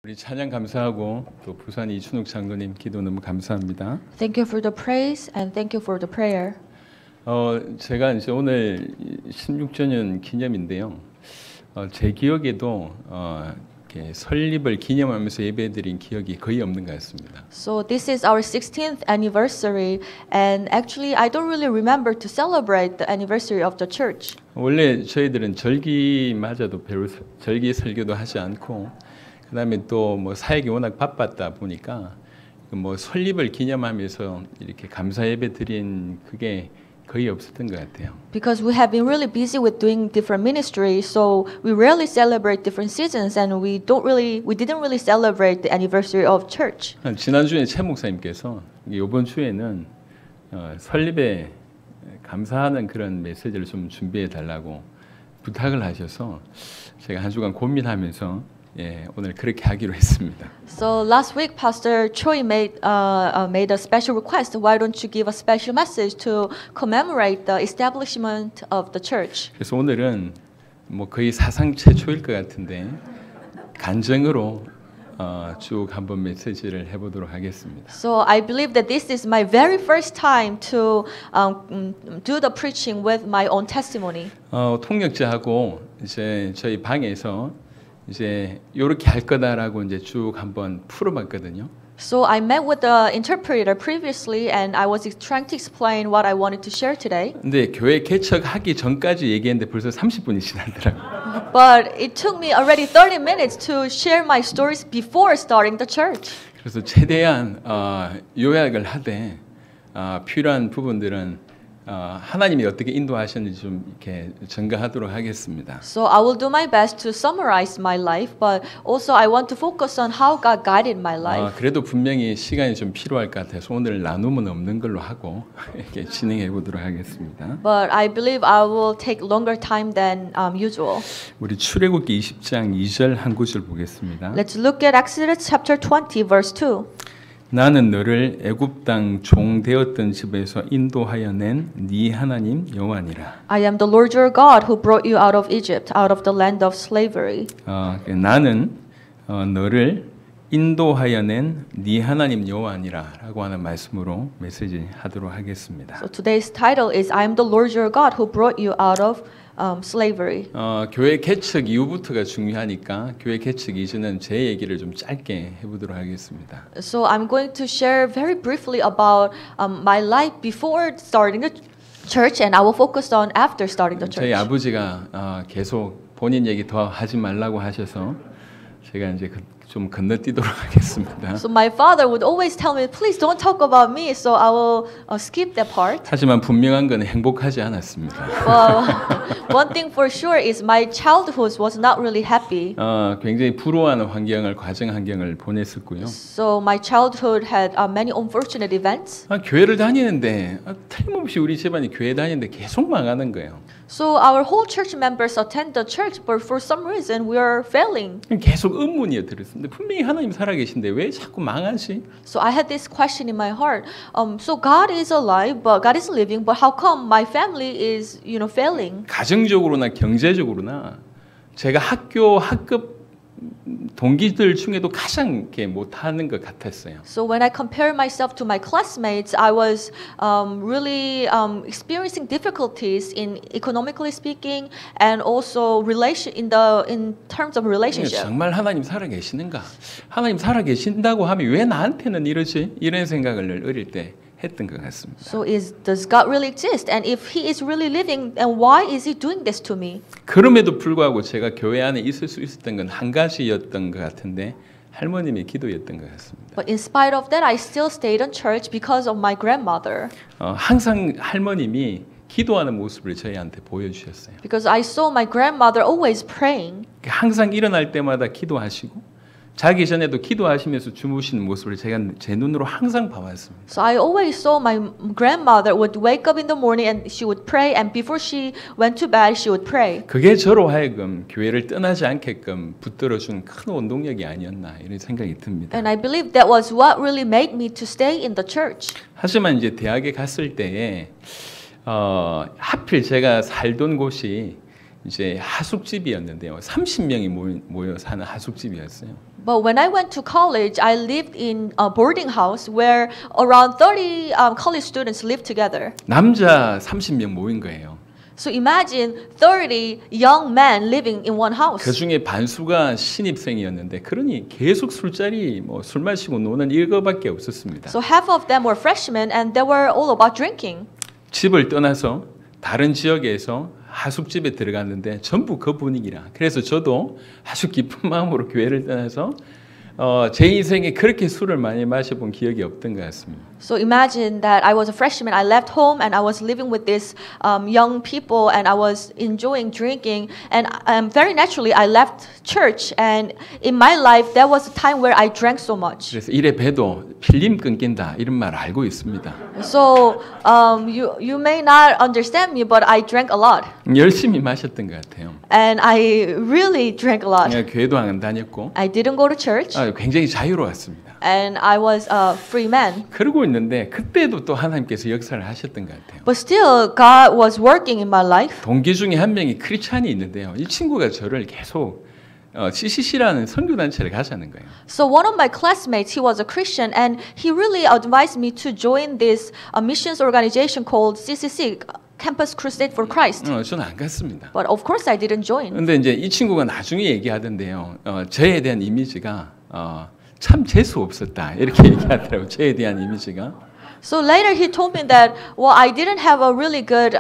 우리 찬양 감사하고 또 부산 이춘욱 장로님 기도 너무 감사합니다. Thank you for the praise and thank you for the prayer. 제가 이제 오늘 16주년 기념인데요. 제 기억에도 이렇게 설립을 기념하면서 예배드린 기억이 거의 없는 것 같습니다. So this is our 16th anniversary and actually I don't really remember to celebrate the anniversary of the church. 원래 저희들은 절기마저도 별로 절기 설교도 하지 않고 그다음에 또 뭐 사역이 워낙 바빴다 보니까 뭐 설립을 기념하면서 이렇게 감사 예배 드린 그게 거의 없었던 것 같아요. Because we have been really busy with doing different ministry, so we rarely celebrate different seasons, and we didn't really celebrate the anniversary of church. 지난주에 최 목사님께서 이번 주에는 설립에 감사하는 그런 메시지를 좀 준비해 달라고 부탁을 하셔서 제가 한 주간 고민하면서 오늘 그렇게 하기로 했습니다. So last week, Pastor Choi made a special request. Why don't you give a special message to commemorate the establishment of the church? 그래서 오늘은 뭐 거의 사상 최초일 것 같은데 간증으로 쭉 한번 메시지를 해보도록 하겠습니다. So I believe that this is my very first time to do the preaching with my own testimony. 통역자하고 이제 저희 방에서 이제 이렇게 할 거다라고 이제 쭉 한번 풀어봤거든요. So I met with the interpreter previously, and I was trying to explain what I wanted to share today. 근데 교회 개척하기 전까지 얘기했는데 벌써 30분이 지나더라고요. But it took me already 30 minutes to share my stories before starting the church. 그래서 최대한 요약을 하되 필요한 부분들은 하나님이 어떻게 인도하셨는지 좀 이렇게 전가하도록 하겠습니다. So I will do my best to summarize my life, but also I want to focus on how God guided my life. 그래도 분명히 시간이 좀 필요할 것 같아서 오늘 나눔은 없는 걸로 하고 이렇게 진행해 보도록 하겠습니다. But I believe I will take longer time than usual. 우리 출애굽기 20장 2절 한 구절 보겠습니다. Let's look at Exodus chapter 20, verse 2. 나는 너를 애굽 땅 종 되었던 집에서 인도하여 낸 네 하나님 여호와니라. I am the Lord your God who brought you out of Egypt, out of the land of slavery. 나는 너를 인도하여 낸 네 하나님 여호와니라라고 하는 말씀으로 메시지 하도록 하겠습니다. So today's title is I am the Lord your God who brought you out of slavery. 교회 개척 이후부터가 중요하니까 교회 개척 이전은 제 얘기를 좀 짧게 해보도록 하겠습니다. So I'm going to share very briefly about my life before starting the church, and I will focus on after starting the 저희 church. 아버지가 계속 본인 얘기 더 하지 말라고 하셔서 제가 이제 좀 건너뛰도록 하겠습니다. So my father would always tell me, please don't talk about me, so I will skip that part. 하지만 분명한 건 행복하지 않았습니다. Well, one thing for sure is my childhood was not really happy. 굉장히 불우한 환경을 가정 환경을 보냈었고요. So my childhood had many unfortunate events. 교회를 다니는데 틀림없이 우리 집안이 교회 다니는데 계속 망하는 거예요. So our whole church members attend the church, but for some reason we are failing. 계속 의문이 들었습니다. 분명히 하나님 살아계신데 왜 자꾸 망하지? So I had this question in my heart. So God is alive, but God is living, but how come my family is, failing? 가정적으로나 경제적으로나 제가 학급 동기들 중에도 가장 이렇게 못하는 것 같았어요. So when I compare myself to my classmates, I was really experiencing difficulties in economically speaking, and also in terms of relationship. 정말 하나님 살아계시는가? 하나님 살아계신다고 하면 왜 나한테는 이러지? 이런 생각을 어릴 때 했던 것 같습니다. So does God really exist? And if He is really living, and why is He doing this to me? 그럼에도 불구하고 제가 교회 안에 있을 수 있었던 건 한 가지였던 것 같은데 할머님의 기도였던 것 같습니다. But in spite of that, I still stayed in church because of my grandmother. 항상 할머님이 기도하는 모습을 저희한테 보여주셨어요. Because I saw my grandmother always praying. 항상 일어날 때마다 기도하시고 자기 전에도 기도하시면서 주무시는 모습을 제가 제 눈으로 항상 봐왔습니다. So I always saw my grandmother would wake up in the morning and she would pray, and before she went to bed, she would pray. 그게 저로 하여금 교회를 떠나지 않게끔 붙들어준 큰 원동력이 아니었나 이런 생각이 듭니다. And I believe that was what really made me to stay in the church. 하지만 이제 대학에 갔을 때에 하필 제가 살던 곳이 이제 하숙집이었는데요. 30명이 모여 사는 하숙집이었어요. But when I went to college, I lived in a boarding house where around 30 college students lived together. 남자 30명 모인 거예요. So imagine 30 young men living in one house. 그 중에 반수가 신입생이었는데 그러니 계속 술자리 뭐 술 마시고 노는 이거밖에 없었습니다. So half of them were freshmen and they were all about drinking. 집을 떠나서 다른 지역에서 하숙집에 들어갔는데 전부 그 분위기라. 그래서 저도 아주 깊은 마음으로 교회를 떠나서 제 인생에 그렇게 술을 많이 마셔본 기억이 없던 것 같습니다. So imagine that I was a freshman. I left home and I was living with these young people and I was enjoying drinking. And very naturally, I left church. And in my life, there was a time where I drank so much. 그래서 이래 봬도 필름 끊긴다 이런 말 알고 있습니다. So you may not understand me, but I drank a lot. 열심히 마셨던 것 같아요. And I really drank a lot. 교회도 안 다녔고 I didn't go to church. 굉장히 자유로웠습니다. And I was a free man. 그러고 있는데 그때도 또 하나님께서 역사를 하셨던 것 같아요. But still, God was working in my life. 동기 중에 한 명이 크리스찬이 있는데요. 이 친구가 저를 계속 CCC라는 선교단체를 가자는 거예요. So one of my classmates, he was a Christian, and he really advised me to join this missions organization called CCC, Campus Crusade for Christ. 저는 안 갔습니다. But of course, I didn't join. 근데 이제 이 친구가 나중에 얘기하던데요. 저에 대한 이미지가 참 재수 없었다 이렇게 얘기하더라고요. 저에 대한 이미지가. So later he told me that, well, I didn't have a really good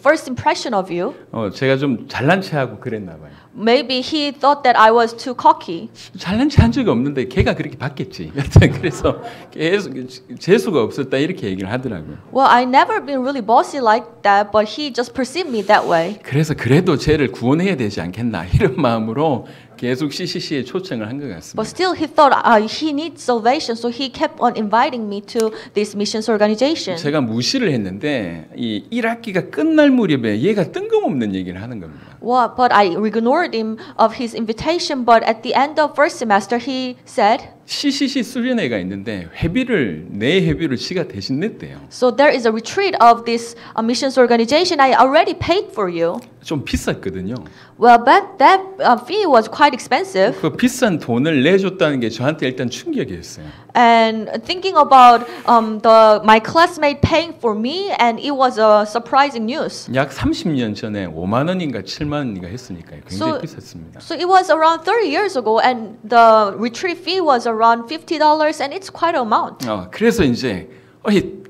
first impression of you. 제가 좀 잘난 체하고 그랬나 봐요. Maybe he thought that I was too cocky. 잘난 체한 적이 없는데 걔가 그렇게 봤겠지. 여튼 그래서 계속 재수가 없었다 이렇게 얘기를 하더라고요. Well, I never been really bossy like that, but he just perceived me that way. 그래서 그래도 쟤를 구원해야 되지 않겠나 이런 마음으로 계속 CCC에 초청을 한 것 같습니다. But still, he thought he needs salvation, so he kept on inviting me to this missions organization. 제가 무시를 했는데 이 1학기가 끝날 무렵에 얘가 뜬금없는 얘기를 하는 겁니다. Well, but I ignored him of his invitation. But at the end of first semester, he said, CCC 수련회가 있는데 내 회비를 지가 대신 냈대요. so there is a retreat of this missions organization. I already paid for you. 좀 비쌌거든요. Well, but that fee was quite expensive. 그 비싼 돈을 내줬다는 게 저한테 일단 충격이었어요. And thinking about my classmate paying for me, and it was a surprising news. 약 30년 전에 5만 원인가 7만 원인가 했으니까요. 굉장히 비쌌습니다. So it was around 30 years ago, and the retreat fee was around $50, and it's quite an amount. 그래서 이제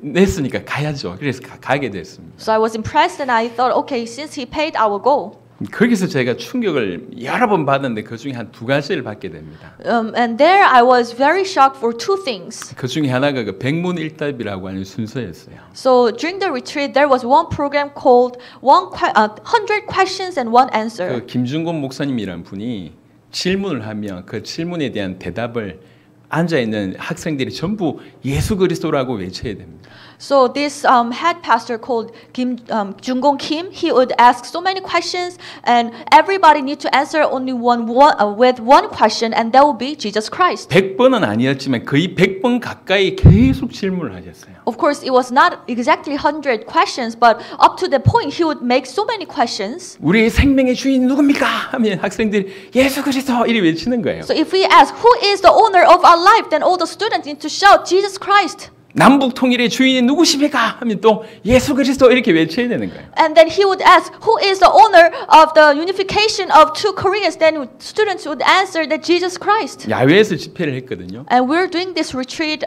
냈으니까 가야죠. 그래서 가게 됐습니다. So I was impressed, and I thought, okay, since he paid, I will go. 거기서 제가 충격을 여러 번 받았는데 그 중에 한 두 가지를 받게 됩니다. And there I was very shocked for two things. 그 중에 하나가 그 백문일답이라고 하는 순서였어요. So during the retreat, there was one program called 100 questions and one answer. 그 김준곤 목사님이란 분이 질문을 하면 그 질문에 대한 대답을 앉아 있는 학생들이 전부 예수 그리스도라고 외쳐야 됩니다. So this head pastor called Jungong Kim, he would ask so many questions, and everybody need to answer only with one question, and that will be Jesus Christ. 100번은 아니었지만 거의 100번 가까이 계속 질문을 하셨어요. Of course, it was not exactly 100 questions, but up to the point, he would make so many questions. 우리 생명의 주인 누굽니까? 하면 학생들이 예수 그리스도 이리 외치는 거예요. So if we ask, who is the owner of our life, then all the students need to shout, Jesus Christ. 남북 통일의 주인이 누구십니까? 하면 또 예수 그리스도 이렇게 외쳐야 되는 거예요. And then he would ask, who is the owner of the unification of two Koreas? Then students would answer that Jesus Christ. 야외에서 집회를 했거든요. And we're doing this retreat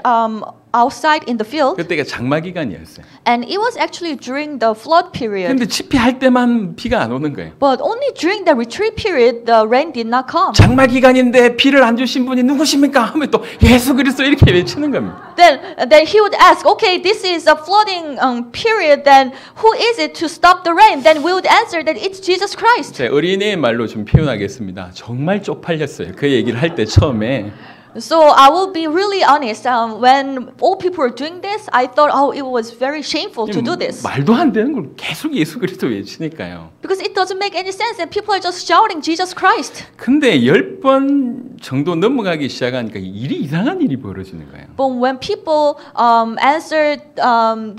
outside in the field. 그때가 장마 기간이었어요. And it was actually during the flood period. 근데 집회할 때만 비가 안 오는 거예요. But only during the retreat period, the rain did not come. 장마 기간인데 비를 안 주신 분이 누구십니까? 하면 또 예수 그리스도 이렇게 외치는 겁니다. Then he would ask, okay, this is a flooding period, then who is it to stop the rain? Then we would answer that it's Jesus Christ. 제 어린애의 말로 좀 표현하겠습니다. 정말 쪽팔렸어요. 그 얘기를 할 때 처음에. So I will be really honest. When all people were doing this, I thought, oh, it was very shameful to do this. 말도 안 되는 걸 계속 예수 그리스도 외치니까요. Because it doesn't make any sense, and people are just shouting Jesus Christ. 근데 10번 정도 넘어가기 시작하니까 일이 이상한 일이 벌어지는 거예요. But when people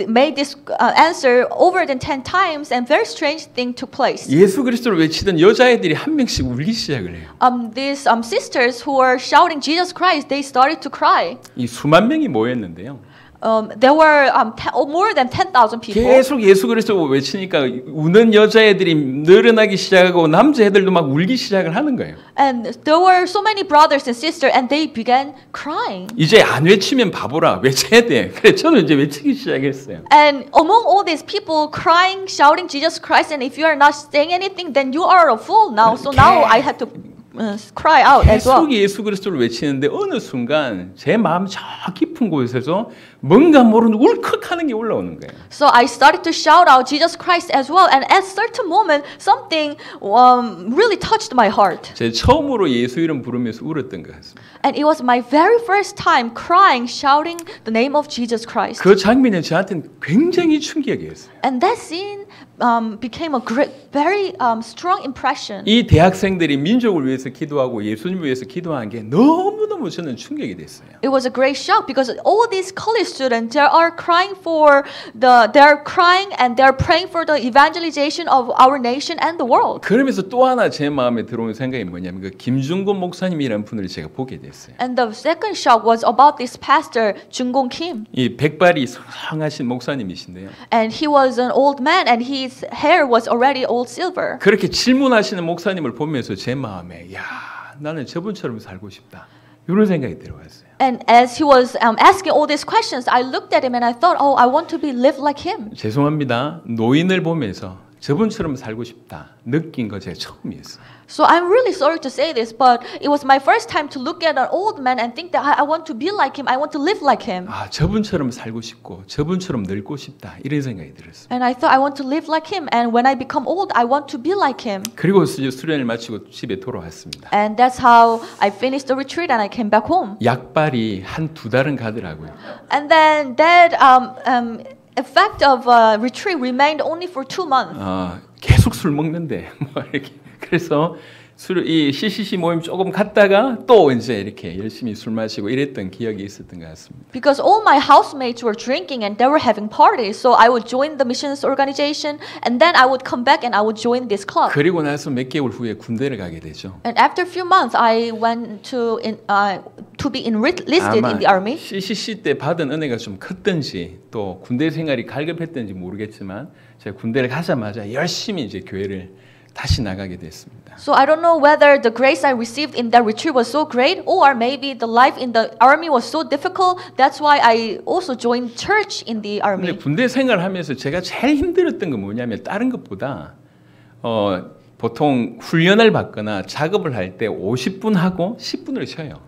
made this answer over than 10 times, and very strange thing took place. 예수 그리스도를 외치던 여자애들이 한 명씩 울기 시작을 해요. These sisters who were shouting Jesus Christ, they started to cry. 이 수만 명이 모였는데요. There were more than 10,000 people. 계속 예수 그리스도 외치니까 우는 여자애들이 늘어나기 시작하고 남자애들도 막 울기 시작을 하는 거예요. And there were so many brothers and sisters, and they began crying. 이제 안 외치면 바보라, 외쳐야 돼. 그래 저는 이제 외치기 시작했어요. And among all these people crying, shouting Jesus Christ, and if you are not saying anything, then you are a fool now. So now I had to cry out as well. 계속 예수 그리스도를 외치는데 어느 순간 제 마음 저 깊은 곳에서 뭔가 모르는 울컥하는 게 올라오는 거예요. So I started to shout out Jesus Christ as well, and at a certain moment, something really touched my heart. 제 처음으로 예수 이름 부르면서 울었던 것 같습니다. And it was my very first time crying, shouting the name of Jesus Christ. 그 장면은 저한테는 굉장히 충격이었어요. And that scene became a very strong impression. 이 대학생들이 민족을 위해서 기도하고 예수님을 위해서 기도한 게 너무너무 저는 충격이 됐어요. It was a great shock because all these college students, they are crying and they're praying for the evangelization of our nation and the world. 그러면서 또 하나 제 마음에 들어오는 생각이 뭐냐면 그 김중곤 목사님이라는 분을 제가 보게 됐어요. And the second shock was about this pastor Jung-gon Kim. 이 백발이 성하신 목사님이신데요. And he was an old man, and his hair was already old silver. 그렇게 질문하시는 목사님을 보면서 제 마음에 야 나는 저분처럼 살고 싶다 이런 생각이 들어왔어요. And as he was asking all these questions, I looked at him and I thought, oh, I want to live like him. 죄송합니다. 노인을 보면서 저분처럼 살고 싶다 느낀 거 제가 처음이었어요. So I'm really sorry to say this, but it was my first time to look at an old man and think that I want to be like him. I want to live like him. 아 저분처럼 살고 싶고 저분처럼 늙고 싶다 이런 생각이 들었어요. And I thought I want to live like him. And when I become old, I want to be like him. 그리고 수련을 마치고 집에 돌아왔습니다. And that's how I finished the retreat and I came back home. 약발이 한 2달은 가더라고요. And then that effect of retreat remained only for 2 months. 계속 술 먹는데 뭐 이렇게 그래서 이 CCC 모임 조금 갔다가 또 이제 이렇게 열심히 술 마시고 이랬던 기억이 있었던 것 같습니다. Because all my housemates were drinking and they were having parties, so I would join the missions organization, and then I would come back and I would join this club. 그리고 나서 몇 개월 후에 군대를 가게 되죠. And after a few months, I went to be enlisted in the army. CCC 때 받은 은혜가 좀 컸던지 또 군대 생활이 갈급했던지 모르겠지만 제가 군대를 가자마자 열심히 이제 교회를 다시 나가게 됐습니다. So I don't know whether the grace I received in that retreat was so great, or maybe the life in the army was so difficult. That's why I also joined church in the 근데 army. 군대 생활하면서 제가 제일 힘들었던 건 뭐냐면 다른 것보다 보통 훈련을 받거나 작업을 할 때 50분 하고 10분을 쉬어요.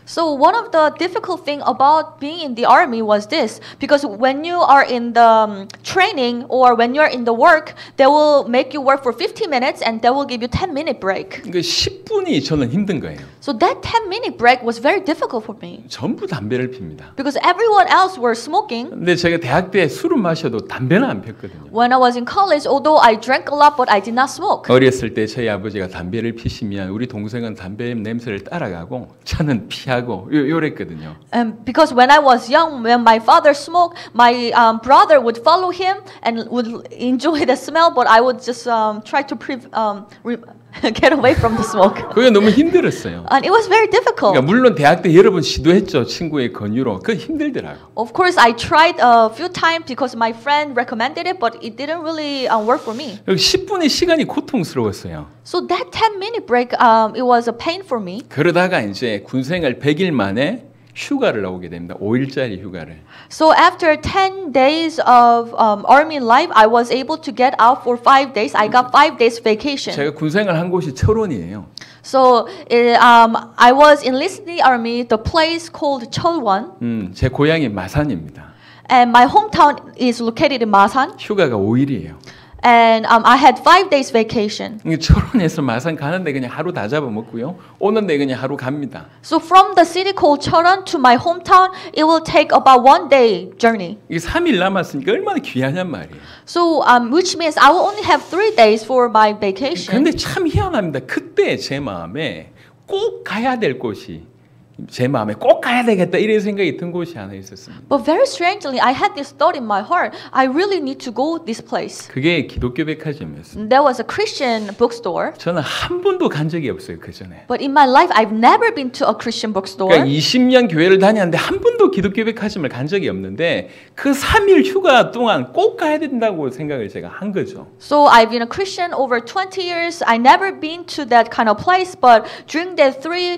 So one of the difficult thing about being in the army was this, because when you are in the training or when you're in the work, they will make you work for 50 minutes and they will give you 10-minute break. 그러니까 10분이 저는 힘든 거예요. So that 10-minute break was very difficult for me. 전부 담배를 핍니다. Because everyone else were smoking. 근데 제가 대학 때 술을 마셔도 담배는 안 폈거든요. When I was in college, although I drank a lot, but I did not smoke. 어렸을 때 저희 아버지가 담배를 피시면 우리 동생은 담배 냄새를 따라가고 저는 피하고 요랬거든요. Because when I was young, when my father smoked, my brother would follow him and would enjoy the smell, but I would just try to get away from the smoke. 그게 너무 힘들었어요. And it was very difficult. 그러니까 물론 대학 때 여러 번 시도했죠. 친구의 권유로. 그 힘들더라고. Of course, I tried a few times because my friend recommended it, but it didn't really work for me. 10분의 시간이 고통스러웠어요. So that 10-minute break, it was a pain for me. 그러다가 이제 군생활 100일 만에 휴가를 나오게 됩니다. 5일짜리 휴가를. So after 10 days of army life, I was able to get out for 5 days. I got 5 days vacation. 제가 군생활 한 곳이 철원이에요. So I was enlisted in the army, the place called Cheolwon. 제 고향이 마산입니다. And my hometown is located in Masan. 휴가가 5일이에요. And I had 5 days vacation. 철원에서 마산 가는데 그냥 하루 다 잡아먹고요. 오는데 그냥 하루 갑니다. So from the city called Cheolwon to my hometown, it will take about 1 day journey. 이게 3일 남았으니까 얼마나 귀하냔 말이에요. So which means I will only have 3 days for my vacation. 근데 참 희한합니다. 그때 제 마음에 꼭 가야 될 곳이 제 마음에 꼭 가야 되겠다 이런 생각이 든 곳이 하나 있었습니다. But very strangely, I had this thought in my heart. I really need to go this place. 그게 기독교 백화점이었습니다. There was a Christian bookstore. 저는 한 번도 간 적이 없어요 그 전에. But in my life, I've never been to a Christian bookstore. 그러니까 20년 교회를 다녔는데 한 번도 기독교 백화점을 간 적이 없는데 그 3일 휴가 동안 꼭 가야 된다고 생각을 제가 한 거죠. So I've been a Christian over 20 years. I never been to that kind of place, but during that 3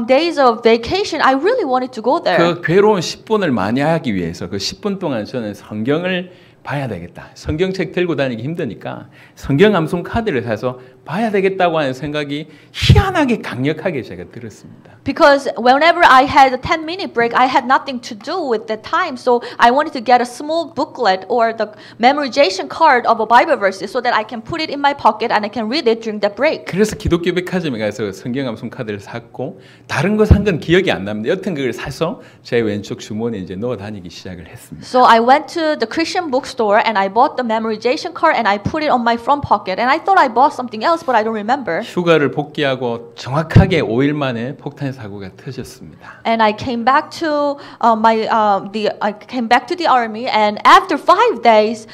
days of vacation, I really wanted to go there. 그 괴로운 10분을 만회하기 위해서 그 10분 동안 저는 성경을 봐야 되겠다. 성경책 들고 다니기 힘드니까 성경 암송 카드를 사서 봐야 되겠다고 하는 생각이 희한하게 강력하게 제가 들었습니다. Because whenever I had a 10-minute break, I had nothing to do with that time. So I wanted to get a small booklet or the memorization card of a Bible verses so that I can put it in my pocket and I can read it during that break. 그래서 기독교 백화점에 가서 성경 암송 카드를 샀고 다른 거 산 건 기억이 안 납니다. 여튼 그걸 사서 제 왼쪽 주머니에 이제 넣어 다니기 시작을 했습니다. So I went to the Christian bookstore and I bought the memorization card and I put it on my front pocket. And I thought I bought something else, but I don't remember. 휴가를 복귀하고 정확하게 5일 만에 폭탄 사고가 터졌습니다. And I came back to I came back to the army, and after 5 days,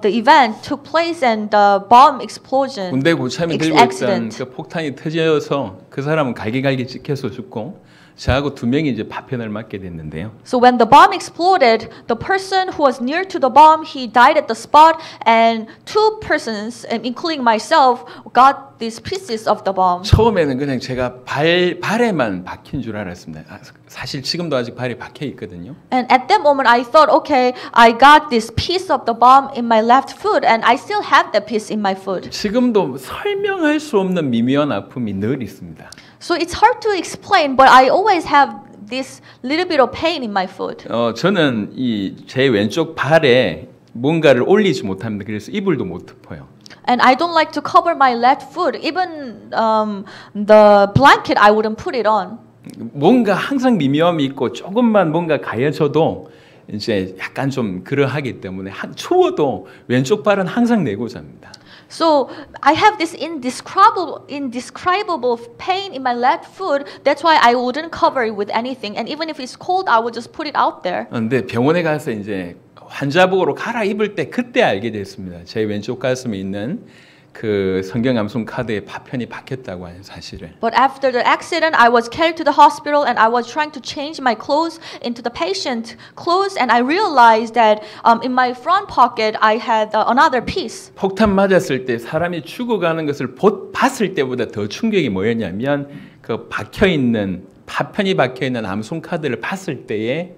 the event took place and the bomb explosion. 군대 고참이 들고 있던 accident. 그 폭탄이 터져서 그 사람은 갈기갈기 찍혀서 죽고 저하고 2명이 이제 파편을 맞게 됐는데요. So when the bomb exploded, the person who was near to the bomb, he died at the spot, and 2 persons, including myself, got these pieces of the bomb. 처음에는 그냥 제가 발에만 박힌 줄 알았습니다. 사실 지금도 아직 발이 박혀 있거든요. And at that moment, I thought, okay, I got this piece of the bomb in my left foot, and I still have that piece in my foot. 지금도 설명할 수 없는 미묘한 아픔이 늘 있습니다. So it's hard to explain, but I always have this little bit of pain in my foot. 저는 이 제 왼쪽 발에 뭔가를 올리지 못합니다. 그래서 이불도 못 덮어요. And I don't like to cover my left foot. Even the blanket, I wouldn't put it on. 뭔가 항상 미묘함이 있고 조금만 뭔가 가해져도 이제 약간 좀 그러하기 때문에 추워도 왼쪽 발은 항상 내고 잡니다. So I have this indescribable pain in my left foot. That's why I wouldn't cover it with anything. And even if it's cold, I would just put it out there. 근데 병원에 가서 이제 환자복으로 갈아입을 때 그때 알게 됐습니다. 제 왼쪽 가슴에 있는 그 성경 암송 카드에 파편이 박혔다고 하는 사실을. But after the accident, I was carried to the hospital and I was trying to change my clothes into the patient clothes, and I realized that in my front pocket I had another piece. 폭탄 맞았을 때 사람이 죽어가는 것을 봤을 때보다 더 충격이 뭐였냐면 그 박혀 있는 파편이 박혀 있는 암송 카드를 봤을 때에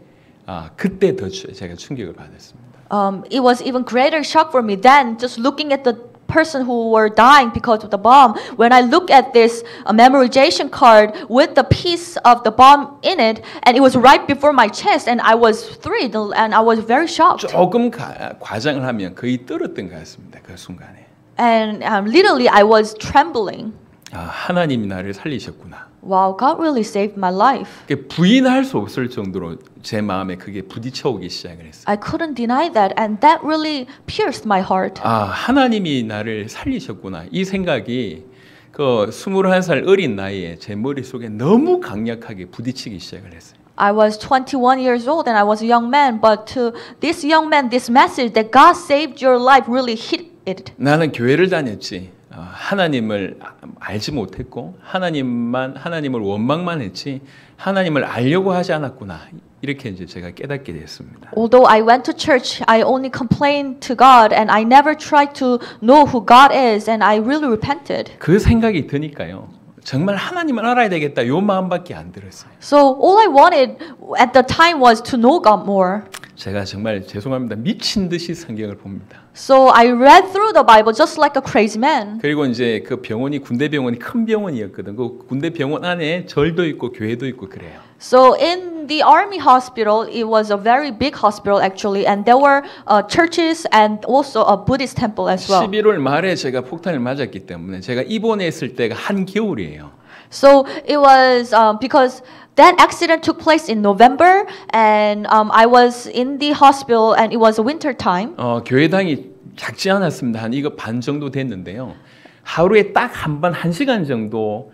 그때 더 제가 충격을 받았습니다. It was even greater shock for me than just looking at the person who were dying because of the bomb. When I look at this memorization card with the piece of the bomb in it, and it was right before my chest, and I was thrilled and I was very shocked. 조금 과장을 하면 거의 떨었던 것 같습니다. 그 순간에. And literally I was trembling. 하나님이 나를 살리셨구나. Wow, God really saved my life. 부인할 수 없을 정도로 제 마음에 그게 부딪혀 오기 시작을 했어요. I couldn't deny that, and that really pierced my heart. 하나님이 나를 살리셨구나. 이 생각이 그 21살 어린 나이에 제 머릿속에 너무 강력하게 부딪히기 시작을 했어요. I was 21 years old and I was a young man, but to this young man, this message that God saved your life really hit it. 나는 교회를 다녔지. 하나님을 알지 못했고 하나님을 원망만 했지 하나님을 알려고 하지 않았구나. 이렇게 이제 제가 깨닫게 됐습니다. Although I went to church, I only complained to God and I never tried to know who God is, and I really repented. 그 생각이 드니까요. 정말 하나님을 알아야 되겠다. 요 마음밖에 안 들었어요. So all I wanted at the time was to know God more. 제가 정말 죄송합니다. 미친 듯이 성경을 봅니다. So I read through the Bible just like a crazy man. 그리고 이제 그 병원이 군대 병원이 큰 병원이었거든. 그 군대 병원 안에 절도 있고 교회도 있고 그래요. So in the army hospital, it was a very big hospital actually, and there were churches and also a Buddhist temple as well. 11월 말에 제가 폭탄을 맞았기 때문에 제가 입원했을 때가 한겨울이에요. So it was because that accident took place in November, and I was in the hospital, and it was a winter time. 교회당이 작지 않았습니다. 한 이거 반 정도 됐는데요. 하루에 딱 한 번 1시간 정도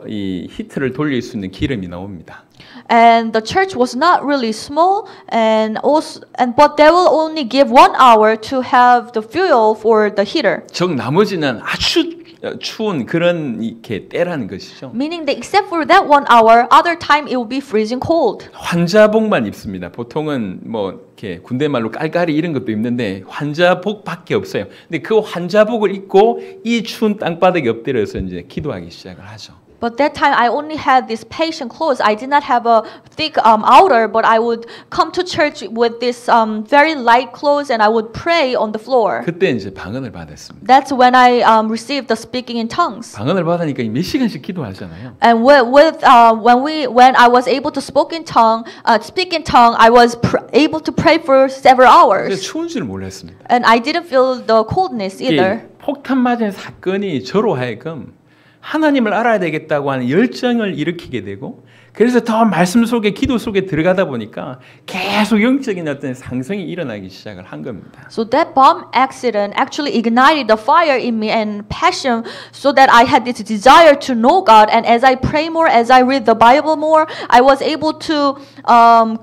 이 히트를 돌릴 수 있는 기름이 나옵니다. And the church was not really small, but they will only give 1 hour to have the fuel for the heater. 즉 나머지는 아주 추운 그런 이렇게 때라는 것이죠. Meaning that except for that 1 hour, other time it will be freezing cold. 환자복만 입습니다. 보통은 뭐 이렇게 군대 말로 깔깔이 이런 것도 입는데 환자복밖에 없어요. 근데 그 환자복을 입고 이 추운 땅바닥에 엎드려서 이제 기도하기 시작을 하죠. But that time I only had this patient clothes. I did not have a thick outer, but I would come to church with this very light clothes and I would pray on the floor. 그때 이제 방언을 받았습니다. That's when I received the speaking in tongues. 방언을 받으니까 몇 시간씩 기도하잖아요. And when I was able to speak in tongue, I was able to pray for several 근데 hours. 추운 줄 몰랐습니다. And I didn't feel the coldness either. 폭탄 맞은 사건이 저로 하여금 하나님을 알아야 되겠다고 하는 열정을 일으키게 되고 그래서 더 말씀 속에 기도 속에 들어가다 보니까 계속 영적인 어떤 상승이 일어나기 시작을 한 겁니다. So that bomb accident actually ignited the fire in me and passion so that I had this desire to know God. And as I pray more, as I read the Bible more, I was able to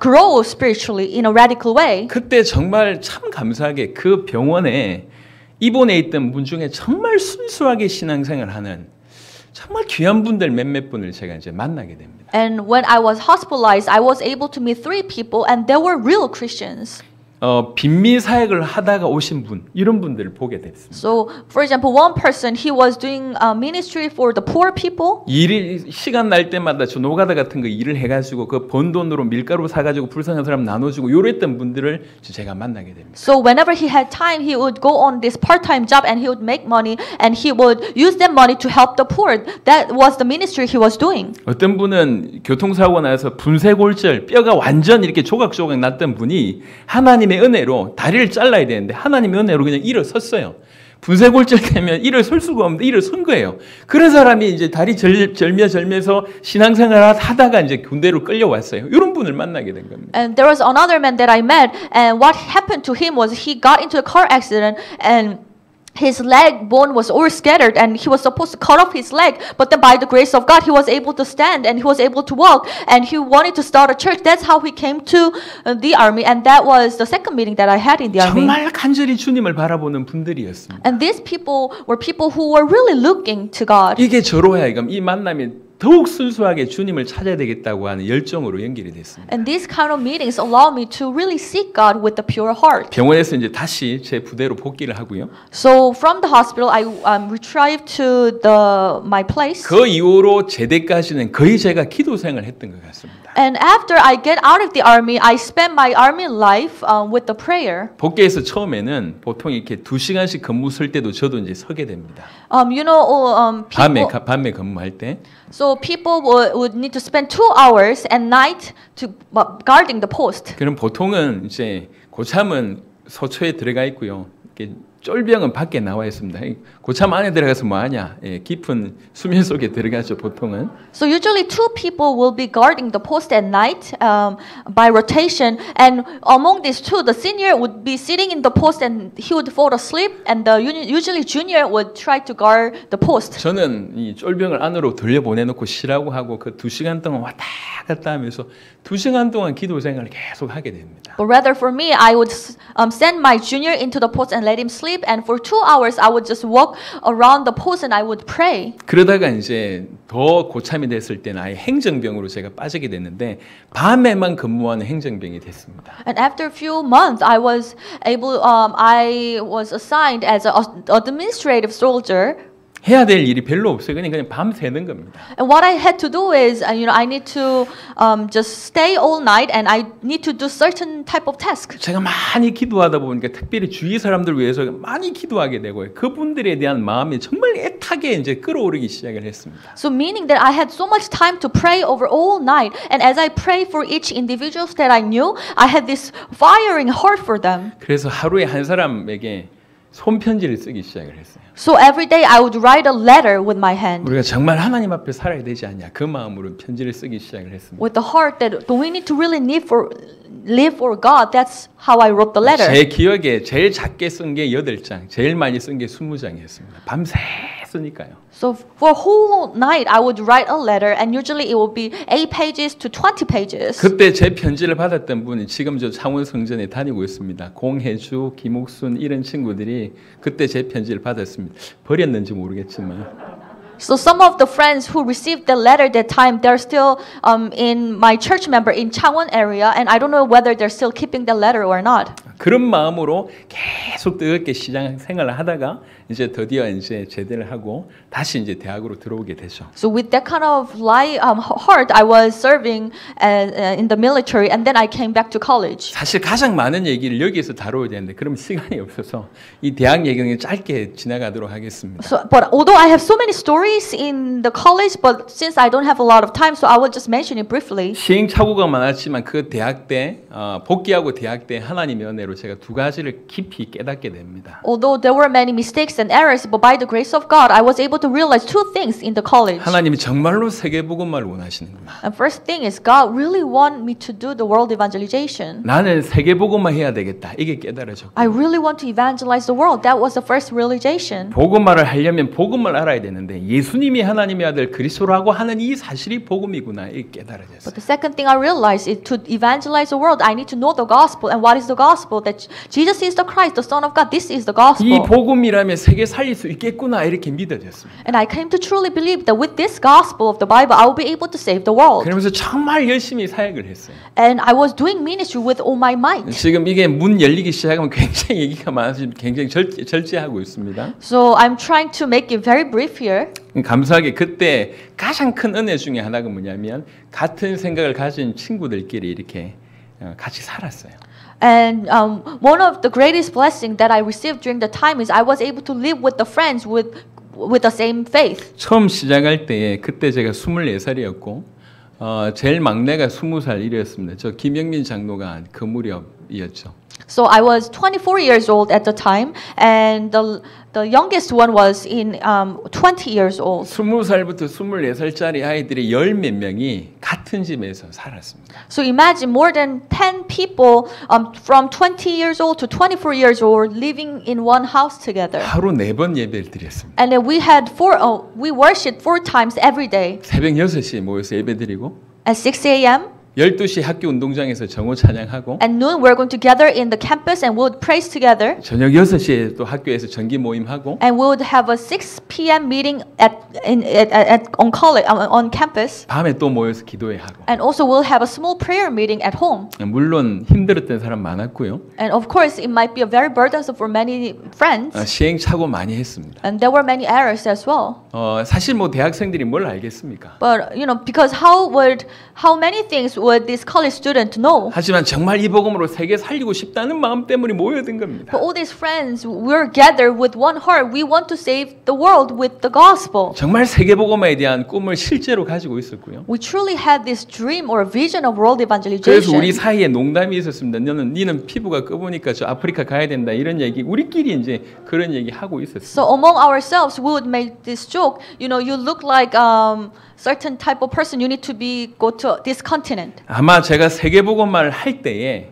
grow spiritually in a radical way. 그때 정말 참 감사하게 그 병원에 입원해 있던 분 중에 정말 순수하게 신앙생활을 하는 정말 귀한 분들 몇몇 분을 제가 이제 만나게 됩니다. And when I was hospitalized, I was able to meet 3 people and they were real Christians. 빈미 사역을 하다가 오신 분 이런 분들을 보게 됐습니다. So, for example, one person he was doing ministry for the poor people. 시간 날 때마다 저 노가다 같은 거 일을 해가지고 그 번 돈으로 밀가루 사가지고 불쌍한 사람 나눠주고 요랬던 분들을 제가 만나게 됩니다. So whenever he had time, he would go on this part-time job and he would make money and he would use that money to help the poor. That was the ministry he was doing. 어떤 분은 교통사고 나서 분쇄골절 뼈가 완전 이렇게 조각조각 났던 분이 하나님의 은혜로 다리를 잘라야 되는데 하나님의 은혜로 그냥 일어섰어요. 분쇄골절 되면 일어설 수가 없는데 일어선 거예요. 그런 사람이 이제 다리 절며서 신앙생활 하다가 이제 군대로 끌려왔어요. 이런 분을 만나게 된 겁니다. And there was another man that I met, and what happened to him was he got into a car accident and his leg bone was all scattered and he was supposed to cut off his leg, but then by the grace of God he was able to stand and he was able to walk and he wanted to start a church. That's how he came to the army, and that was the second meeting that I had in the army. 정말 간절히 주님을 바라보는 분들이었습니다. And these people were people who were really looking to God. 이게 저로 하여금 이 만남이 더욱 순수하게 주님을 찾아야 되겠다고 하는 열정으로 연결이 됐습니다. And these kind of meetings allow me to really seek God with a pure heart. 병원에서 이제 다시 제 부대로 복귀를 하고요. So from the hospital, I retrieved to my place. 그 이후로 제대까지는 거의 제가 기도 생활을 했던 것 같습니다. And after I get out of the army, I spent my army life with the prayer. 복귀해서 처음에는 보통 이렇게 2시간씩 근무 쓸 때도 저도 이제 서게 됩니다. 밤에 근무할 때. So people would need to spend 2 hours at night to guarding the post. 그럼 보통은 이제 고참은 소초에 들어가 있고요. 이렇게 쫄병은 밖에 나와 있습니다. 고참 안에 들어가서 뭐 하냐? 깊은 수면 속에 들어가죠, 보통은. So usually 2 people will be guarding the post at night by rotation, and among these 2, the senior would be sitting in the post and he would fall asleep, and the usually junior would try to guard the post. 저는 이 쫄병을 안으로 돌려보내놓고 쉬라고 하고 그 2시간 동안 왔다 갔다 하면서 2시간 동안 기도 생활을 계속 하게 됩니다. But rather for me, I would send my junior into the post and let him sleep, and for 2 hours I would just walk around the post and I would pray. 그러다가 이제 더 고참이 됐을 때는 아예 행정병으로 제가 빠지게 됐는데 밤에만 근무하는 행정병이 됐습니다. And after a few months, I was assigned as an administrative soldier. 해야 될 일이 별로 없어요. 그냥 밤 새는 겁니다. And what I had to do is, I need to just stay all night, and I need to do certain type of task. 제가 많이 기도하다 보니까 특별히 주위 사람들 위해서 많이 기도하게 되고요. 그분들에 대한 마음이 정말 애타게 이제 끌어오르기 시작을 했습니다. So meaning that I had so much time to pray over all night, and as I prayed for each individuals that I knew, I had this firing heart for them. 그래서 하루에 한 사람에게 손편지를 쓰기 시작을 했어요. So every day I would write a letter with my hand. 우리가 정말 하나님 앞에 살아야 되지 않냐 그 마음으로 편지를 쓰기 시작을 했습니다. With the heart that do we need to really live for God? That's how I wrote the letter. 제 기억에 제일 작게 쓴 게 8장, 제일 많이 쓴 게 20장이었습니다. 밤새 쓰니까요. So for a whole night, I would write a letter, and usually it would be 8 pages to 20 pages. 그때 제 편지를 받았던 분이 지금 저 창원 성전에 다니고 있습니다. 공혜주, 김옥순 이런 친구들이 그때 제 편지를 받았습니다. 버렸는지 모르겠지만. So some of the friends who received the letter that time, they're still in my church member in Changwon area, and I don't know whether they're still keeping the letter or not. 그런 마음으로 계속 뜨겁게 시장 생활을 하다가 이제 드디어 이제 제대를 하고 다시 이제 대학으로 들어오게 되죠. So with that kind of heart, I was serving in the military, and then I came back to college. 사실 가장 많은 얘기를 여기에서 다뤄야 되는데 그럼 시간이 없어서 이 대학 얘기는 짧게 지나가도록 하겠습니다. So, but although I have so many stories in the college, but since I don't have a lot of time, so I will just mention it briefly. 시행착오가 많았지만 그 대학 때 복귀하고 대학 때 하나님의 은혜로 제가 두 가지를 깊이 깨닫게 됩니다. Although there were many mistakes and errors, but by the grace of God, I was able to realize two things in the college. 하나님이 정말로 세계복음화를 원하시는구나. And first thing is God really want me to do the world evangelization. 나는 세계복음화 해야 되겠다. 이게 깨달아졌고. I really want to evangelize the world. That was the first realization. 복음화를 하려면 복음을 알아야 되는데 예수님이 하나님의 아들 그리스도라고 하는 이 사실이 복음이구나. 이게 깨달아졌어요. But the second thing I realized is to evangelize the world, I need to know the gospel. And what is the gospel? That Jesus is the Christ, the Son of God. This is the 이 gospel. 복음이라면 세계 살릴 수 있겠구나 이렇게 믿어졌습니다. And I came to truly believe that with this gospel of the Bible, I will be able to save the world. 그러면서 정말 열심히 사역을 했어요. And I was doing ministry with all my might. 지금 이게 문 열리기 시작하면 굉장히 얘기가 많아서 굉장히 절제하고 있습니다. So I'm trying to make it very brief here. 감사하게 그때 가장 큰 은혜 중에 하나가 뭐냐면 같은 생각을 가진 친구들끼리 이렇게 같이 살았어요. And one of the greatest blessings that I received during the time is I was able to live with the friends with the same faith. 처음 시작할 때에 그때 제가 24살이었고 제일 막내가 20살이었습니다. 저 김영민 장로가 그 무렵이었죠. So I was 24 years old at the time, and the youngest one was in 20 years old. 20살부터 24살짜리 아이들이 열 몇 명이 같은 집에서 살았습니다. So imagine more than 10 people from 20 years old to 24 years old living in one house together. 하루 4번 예배를 드렸습니다. And then we worshipped 4 times every day. 새벽 6시에 모여서 예배드리고 At 6 a.m. 12시 학교 운동장에서 정오 찬양하고 At noon, we're going to gather in the campus and we'll praise together. 저녁 6시에 또 학교에서 정기 모임하고 And we would have a 6 p.m. meeting on campus. 밤에 또 모여서 기도회 하고 And also we'll have a small prayer meeting at home. 물론 힘들었던 사람 많았고요. And of course, it might be a very burdensome for many friends. 시행착오 많이 했습니다. And there were many errors as well. 사실 뭐 대학생들이 뭘 알겠습니까? But because how many things would this college student know? 하지만 정말 이 복음으로 세계 살리고 싶다는 마음 때문에 모여든 겁니다. But all these friends, we're gathered with one heart. We want to save the world with the gospel. 정말 세계 복음화에 대한 꿈을 실제로 가지고 있었고요. We truly had this dream or vision of world 그래서 evangelization. 우리 사이에 농담이 있었습니다. 니는 피부가 검으니까 저 아프리카 가야 된다 이런 얘기 우리끼리 이제 그런 얘기 하고 있었어요. So among ourselves, we would make this joke. You look like certain type of person. You need to go to this continent. 아마 제가 세계 복음화를 할 때에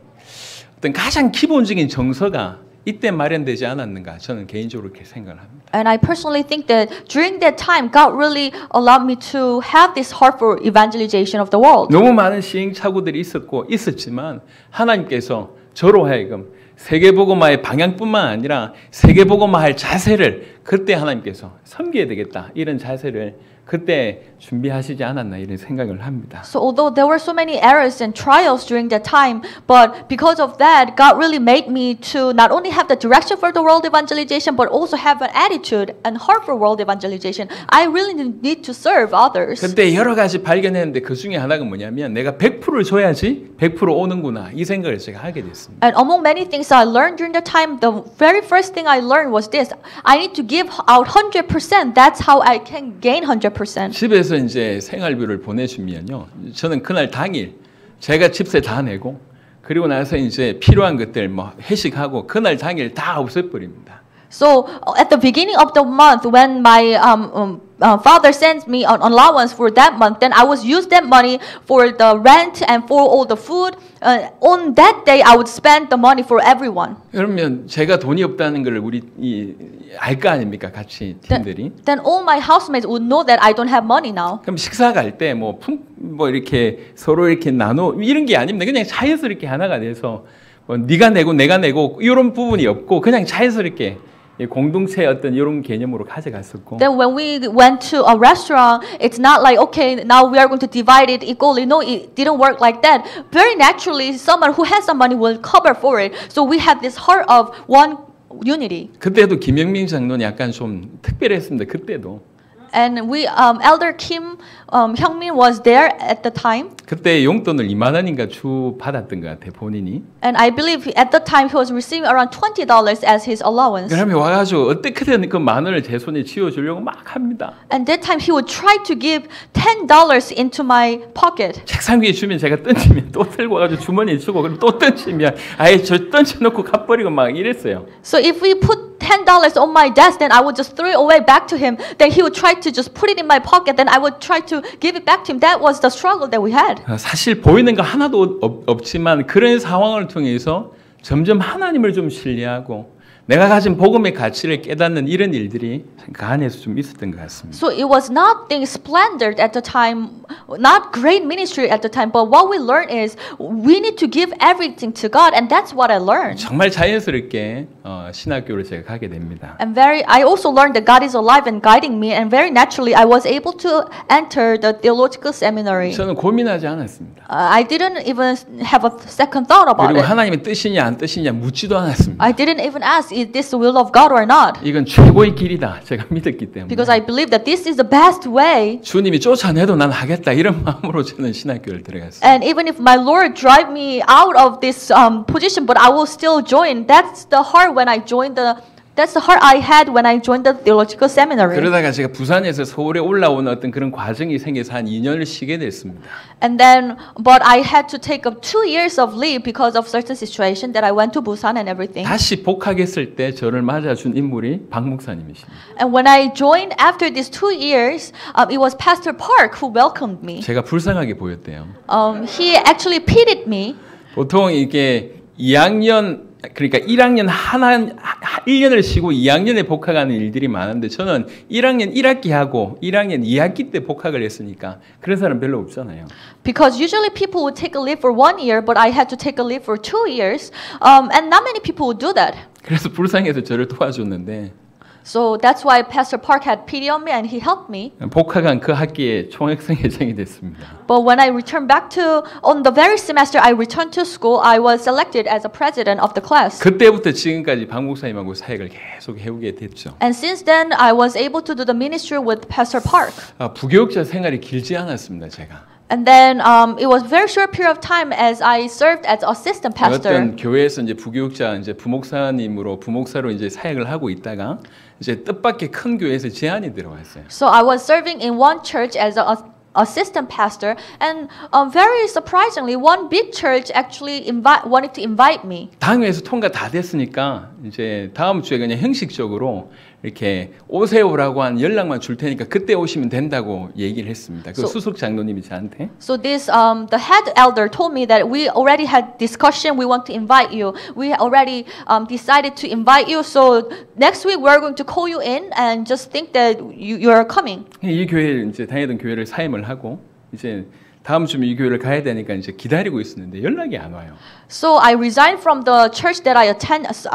어떤 가장 기본적인 정서가 이때 마련되지 않았는가 저는 개인적으로 그렇게 생각을 합니다. And I personally think that during that time, God really allowed me to have this heart for evangelization of the world. 너무 많은 시행착오들이 있었지만 하나님께서 저로 하여금 세계복음화의 방향뿐만 아니라 세계복음화할 자세를 그때 하나님께서 섬겨야 되겠다 이런 자세를 그때 준비하시지 않았나 이런 생각을 합니다. So although there were so many errors and trials during that time, but because of that, God really made me to not only have the direction for the world evangelization, but also have an attitude and heart for world evangelization. I really need to serve others. 그때 여러 가지 발견했는데 그 중에 하나가 뭐냐면 내가 100%를 줘야지 100% 오는구나 이 생각을 제가 하게 됐습니다. And among many things I learned during that time, the very first thing I learned was this: I need to give out 100%. That's how I can gain 100%. 집에서 이제 생활비를 보내주면요, 저는 그날 당일 제가 집세 다 내고 그리고 나서 이제 필요한 것들 뭐 회식하고 그날 당일 다 없애버립니다. So at the beginning of the month, when my father sends me an allowance for that month, then I was use that money for the rent and for all the food. On that day, I would spend the money for everyone. 그러면 제가 돈이 없다는 걸 우리 알 거 아닙니까? 같이 팀들이. Then all my housemates would know that I don't have money now. 그럼 식사 갈 때 뭐 이렇게 서로 이렇게 나눠 이런 게 아닙니다. 그냥 자연스럽게 하나가 돼서 뭐 네가 내고 내가 내고 이런 부분이 없고 그냥 자연스럽게 공동체의 어떤 이런 개념으로 가져갔었고. Then when we went to a restaurant, it's not like okay, now we are going to divide it equally. No, it didn't work like that. Very naturally, someone who has some money will cover for it. So we have this heart of one unity. 그때도 김영민 장로는 약간 좀 특별했습니다. 그때도. And we, Elder Kim Hyungmin was there at the time. 그때 용돈을 2만 원인가 주 받았던 것 같아 본인이. And I believe at the time he was receiving around $20 as his allowance. 그러면 와가지고 어떻게든 그 만 원을 제 손에 쥐어주려고 막 합니다. And that time he would try to give $10 into my pocket. 책상 위에 주면 제가 던지면 또 들고 와가지고 주머니에 주고 그럼 또 던지면 아예 저 던져놓고 가버리고 막 이랬어요. So if we put $10 on my desk, then I would just throw it away back to him. Then he would try to just put it in my pocket. Then I would try to give it back to him. That was the struggle that we had. 사실 보이는 거 하나도 없지만 그런 상황을 통해서 점점 하나님을 좀 신뢰하고 내가 가진 복음의 가치를 깨닫는 이런 일들이 그 안에서 좀 있었던 것 같습니다. So it was nothing splendid at the time, not great ministry at the time, but what we learned is we need to give everything to God, and that's what I learned. 정말 자연스럽게 신학교를 제가 가게 됩니다. And I also learned that God is alive and guiding me, and very naturally I was able to enter the theological seminary. 저는 고민하지 않았습니다. I didn't even have a second thought about 그리고 it. 하나님의 뜻이냐 안 뜻이냐 묻지도 않았습니다. I didn't even ask, is this the will of God or not? 이건 최고의 길이다. 제가 믿었기 때문에. Because I believe that this is the best way. 주님이 쫓아내도 난 하겠다 이런 마음으로 저는 신학교를 들어갔어요. And even if my Lord drive me out of this position, but I will still join. That's the heart when I joined the. That's the heart I had when I joined the theological seminary. 그러다가 제가 부산에서 서울에 올라오는 어떤 그런 과정이 생겨서 한 2년을 쉬게 됐습니다. And then, but I had to take up 2 years of leave because of certain situation that I went to Busan and everything. 다시 복학했을 때 저를 맞아준 인물이 박 목사님이십니다. And when I joined after these 2 years, it was Pastor Park who welcomed me. 제가 불쌍하게 보였대요. He actually pitied me. 보통 이게 2학년 그러니까 1학년 1년을 쉬고 2학년에 복학하는 일들이 많은데 저는 1학년 1학기 하고 1학년 2학기 때 복학을 했으니까 그런 사람 별로 없잖아요. Because usually people would take a leave for 1 year, but I had to take a leave for 2 years, and not many people would do that. 그래서 불쌍해서 저를 도와줬는데 So that's why Pastor Park had pity on me and he helped me. 복학한 그 학기에 총학생 회장이 됐습니다. But when I returned back on the very semester I returned to school, I was selected as a president of the class. 그때부터 지금까지 박 목사님하고 사역을 계속 해오게 됐죠. And since then, I was able to do the ministry with Pastor Park. 부교육자 생활이 길지 않았습니다, 제가. And then it was a very short period of time as I served as assistant pastor. 어떤 교회에서 이제 부교육자 이제 부목사로 이제 사역을 하고 있다가 이제 뜻밖의 큰 교회에서 제안이 들어왔어요. So I was serving in one church as an assistant pastor, and very surprisingly, one big church actually wanted to invite me. 당회에서 통과 다 됐으니까 이제 다음 주에 그냥 형식적으로 이렇게 오세요라고 한 연락만 줄 테니까 그때 오시면 된다고 얘기를 했습니다. 그 수석 장로님이 저한테. So this the head elder told me that we already had discussion. We want to invite you. We already decided to invite you. So next week we're going to call you in and just think that you're coming. 이 교회 이제 다니던 교회를 사임을 하고 이제 다음 주면 이 교회를 가야 되니까 이제 기다리고 있었는데 연락이 안 와요. So I resigned from the church that I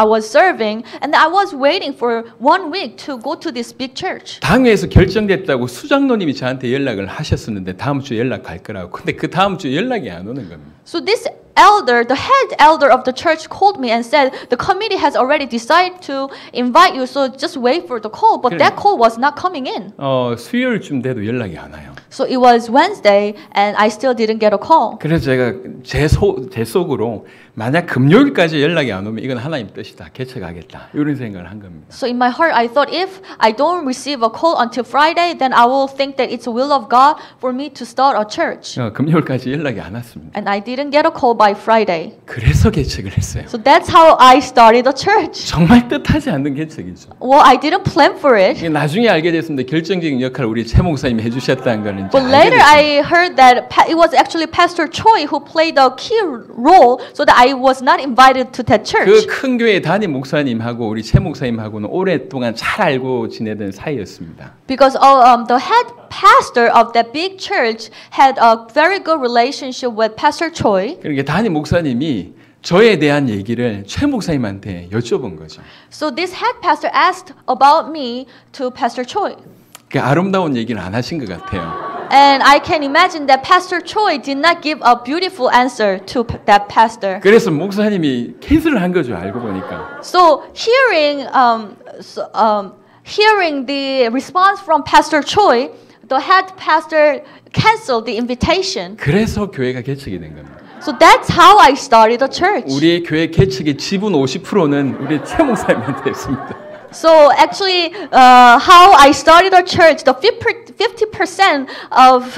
was serving, and I was waiting for 1 week to go to this big church. 당회에서 결정됐다고 수장로님이 저한테 연락을 하셨었는데 다음 주에 연락 갈 거라고. 근데 그 다음 주에 연락이 안 오는 겁니다. So this elder, the head elder of the church, called me and said the committee has already decided to invite you, so just wait for the call. But that call was not coming in. 수요일쯤 돼도 연락이 안 와요. So it was Wednesday, and I still didn't get a call. 그래서 제가 제 속으로 만약 금요일까지 연락이 안 오면 이건 하나님 뜻이다. 개척하겠다. 이런 생각을 한 겁니다. So in my heart, I thought if I don't receive a call until Friday, then I will think that it's the will of God for me to start a church. 금요일까지 연락이 안 왔습니다. And I didn't get a call by Friday. 그래서 개척을 했어요. So that's how I started a church. 정말 뜻하지 않는 개척이죠. Well, I didn't plan for it. 나중에 알게 됐습니다. 결정적인 역할을 우리 최 목사님이 해주셨다는 거는. But later I heard that it was actually Pastor Choi who played a key role so that I was not invited to that church. 그 큰 교회 담임 목사님하고 우리 최 목사님하고는 오랫동안 잘 알고 지내던 사이였습니다. Because the head pastor of that big church had a very good relationship with Pastor Choi. 그러니까 담임 목사님이 저에 대한 얘기를 최 목사님한테 여쭤본 거죠. So this head pastor asked about me to Pastor Choi. 그 아름다운 얘기를 안 하신 것 같아요. And I can imagine that Pastor Choi did not give a beautiful answer to that pastor. 그래서 목사님이 캔슬을 한 거죠. 알고 보니까. So hearing the response from Pastor Choi, the head pastor canceled the invitation. 그래서 교회가 개척이 된 겁니다. So that's how I started a church. 우리의 교회 개척의 지분 50%는 우리 최 목사님한테 했습니다. So actually, how I started a church, the 50% of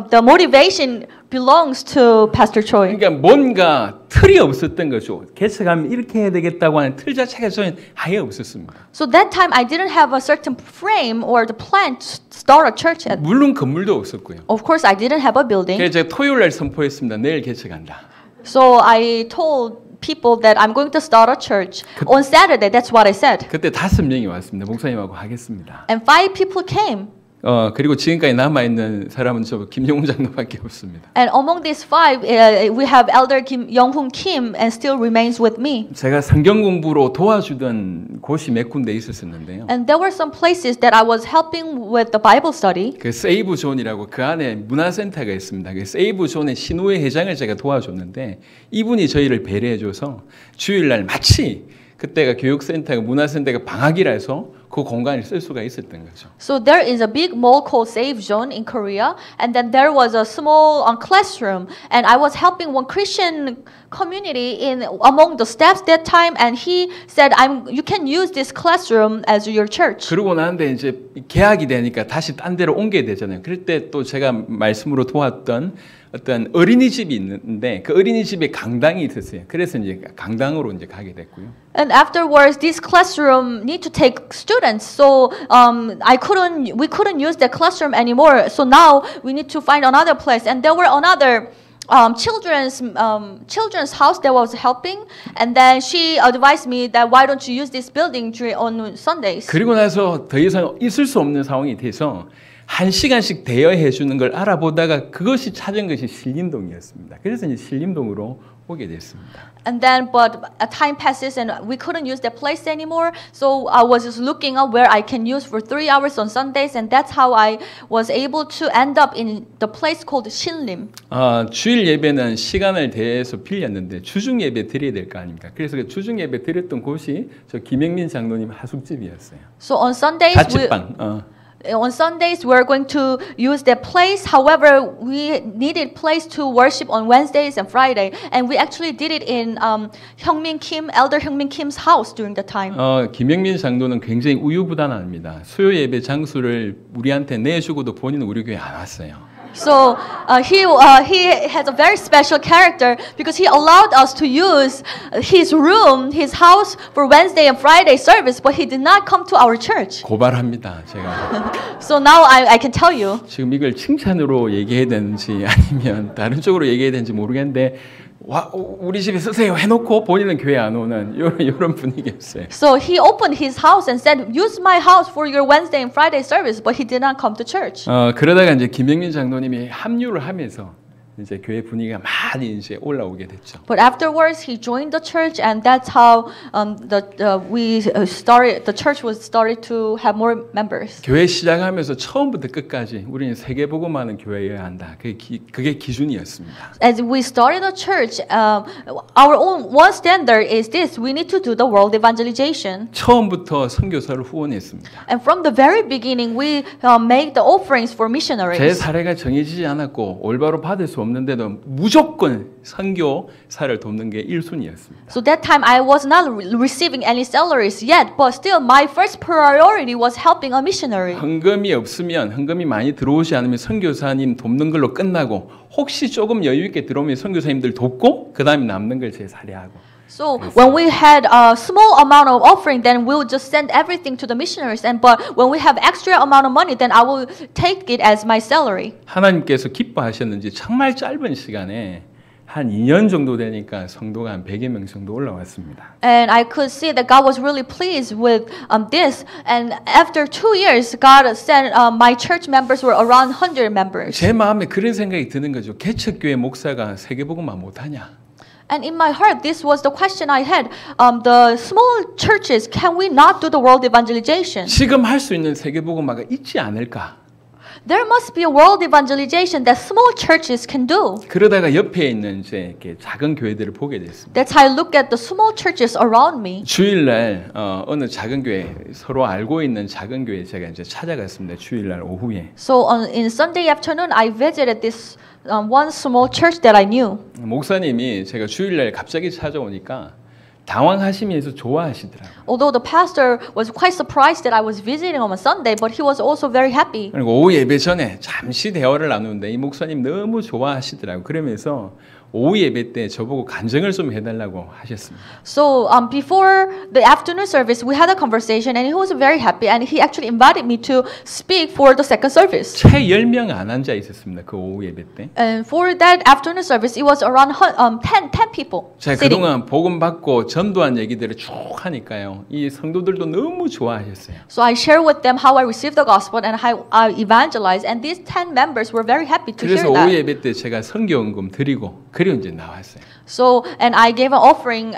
the motivation belongs to Pastor Choi. 그러니까 뭔가 틀이 없었던 거죠. 개척하면 이렇게 해야 되겠다고 하는 틀 자체가 저는 아예 없었습니다. So that time I didn't have a certain frame or the plan to start a church. 물론 건물도 없었고요. Of course, I didn't have a building. 그래서 제가 토요일 날 선포했습니다. 내일 개척한다. So I told people that I'm going to start a church on Saturday. That's what I said. 그때 5명이 왔습니다. 목사님하고 하겠습니다. And 5 people came. 그리고 지금까지 남아 있는 사람은 저 김용훈 장로밖에 없습니다. And among these 5, we have Elder Young-hoon Kim and still remains with me. 제가 성경 공부로 도와주던 곳이 몇 군데 있었는데요. And there were some places that I was helping with the Bible study. 그 세이브 존이라고 그 안에 문화센터가 있습니다. 그 세이브 존의 신우회 회장을 제가 도와줬는데 이분이 저희를 배려해줘서 주일날 마치 그때가 교육센터가 문화센터가 방학이라서 그 공간을 쓸 수가 있었던 거죠. So there is a big mall called Save Zone in Korea, and then there was a small classroom, and I was helping one Christian community among the staffs that time, and he said, you can use this classroom as your church. 그러고 나는데 이제 개학이 되니까 다시 딴 데로 옮겨야 되잖아요. 그럴 때 또 제가 말씀으로 도왔던 어떤 어린이집이 있는데 그 어린이집에 강당이 있었어요. 그래서 이제 강당으로 이제 가게 됐고요. And afterwards, this classroom need to take students, so we couldn't use that classroom anymore. So now we need to find another place, and there were another children's house that was helping, and then she advised me that why don't you use this building on Sundays. 그리고 나서 더 이상 있을 수 없는 상황이 돼서 1시간씩 대여해 주는 걸 알아보다가 그것이 찾은 것이 신림동이었습니다. 그래서 이제 신림동으로 오게 됐습니다. And then, but time passes and we couldn't use that place anymore. So I was just looking up where I can use for 3 hours on Sundays, and that's how I was able to end up in the place called Shinlim. 주일 예배는 시간을 대해서 빌렸는데 주중 예배 드려야 될 거 아닙니까? 그래서 그 주중 예배 드렸던 곳이 저 김영민 장로님 하숙집이었어요. So on Sundays, on Sundays, we're going to use that place. However, we needed place to worship on Wednesdays and Friday, and we actually did it in Elder Hyungmin Kim's house during the time. 김영민 장로는 굉장히 우유부단합니다. 수요 예배 장소를 우리한테 내주고도 본인은 우리 교회 안 왔어요. So he has a very special character because he allowed us to use his room, his house for Wednesday and Friday service, but he did not come to our church. 고발합니다, 제가. So now I can tell you. 지금 이걸 칭찬으로 얘기해야 되는지 아니면 다른 쪽으로 얘기해야 되는지 모르겠는데 우리 집에 쓰세요 해놓고 본인은 교회 안 오는 이런 분위기였어요. So he opened his house and said, "Use my house for your Wednesday and Friday service," but he did not come to church. 그러다가 이제 김영민 장로님이 합류를 하면서 이제 교회 분위기가 많이 이제 올라오게 됐죠. But afterwards, he joined the church, and that's how the church was started to have more members. 교회 시작하면서 처음부터 끝까지 우리는 세계복음하는 교회여야 한다. 그게 기준이었습니다. As we started a church, our own one standard is this: we need to do the world evangelization. 처음부터 선교사를 후원했습니다. And from the very beginning, we made the offerings for missionaries. 제 사례가 정해지지 않았고 올바로 받을 수 돕는데도 무조건 선교사를 돕는 게 1순위였습니다. So that time I was not receiving any salaries yet, but still my first priority was helping a missionary. 헌금이 없으면 헌금이 많이 들어오지 않으면 선교사님 돕는 걸로 끝나고 혹시 조금 여유 있게 들어오면 선교사님들 돕고 그다음에 남는 걸 제 사례하고. So when we had a small amount of offering, then we'll just send everything to the missionaries. And but when we have extra amount of money, then I will take it as my salary. 하나님께서 기뻐하셨는지 정말 짧은 시간에 한 2년 정도 되니까 성도가 한 100여 명 정도 올라왔습니다. And I could see that God was really pleased with this. And after 2 years, God sent my church members were around 100 members. 제 마음에 그런 생각이 드는 거죠. 개척교회 목사가 세계복음화 못하냐? And in my heart, this was the question I had. The small churches, can we not do the world evangelization? 지금 할 수 있는 세계복음화가 있지 않을까? There must be a world evangelization that small churches can do. 그러다가 옆에 있는 이제 이렇게 작은 교회들을 보게 됐습니다. That's how I look at the small churches around me. 주일날 어느 작은 교회 서로 알고 있는 작은 교회 제가 이제 찾아갔습니다. 주일날 오후에. So in Sunday afternoon, I visited this one small church that I knew. 목사님이 제가 주일날 갑자기 찾아오니까 당황하시면서 좋아하시더라고요. Although the pastor was quite surprised that I was visiting on a Sunday, but he was also very happy. 그리고 오후 예배 전에 잠시 대화를 나누는데 이 목사님 너무 좋아하시더라고요. 그러면서 오후 예배 때 저보고 간증을 좀 해달라고 하셨습니다. So before the afternoon service, we had a conversation, and he was very happy, and he actually invited me to speak for the second service. 채 10명 안 앉아 있었습니다. 그 오후 예배 때. And for that afternoon service, it was around 10 people 제가 sitting. 그동안 복음 받고 전도한 얘기들을 쭉 하니까요. 이 성도들도 너무 좋아하셨어요. So I share with them how I received the gospel and how I evangelized, and these 10 members were very happy to 그래서 hear 오후 that. 예배 때 제가 선교헌금 드리고 그리고 이제 나왔어요. So and I gave an offering,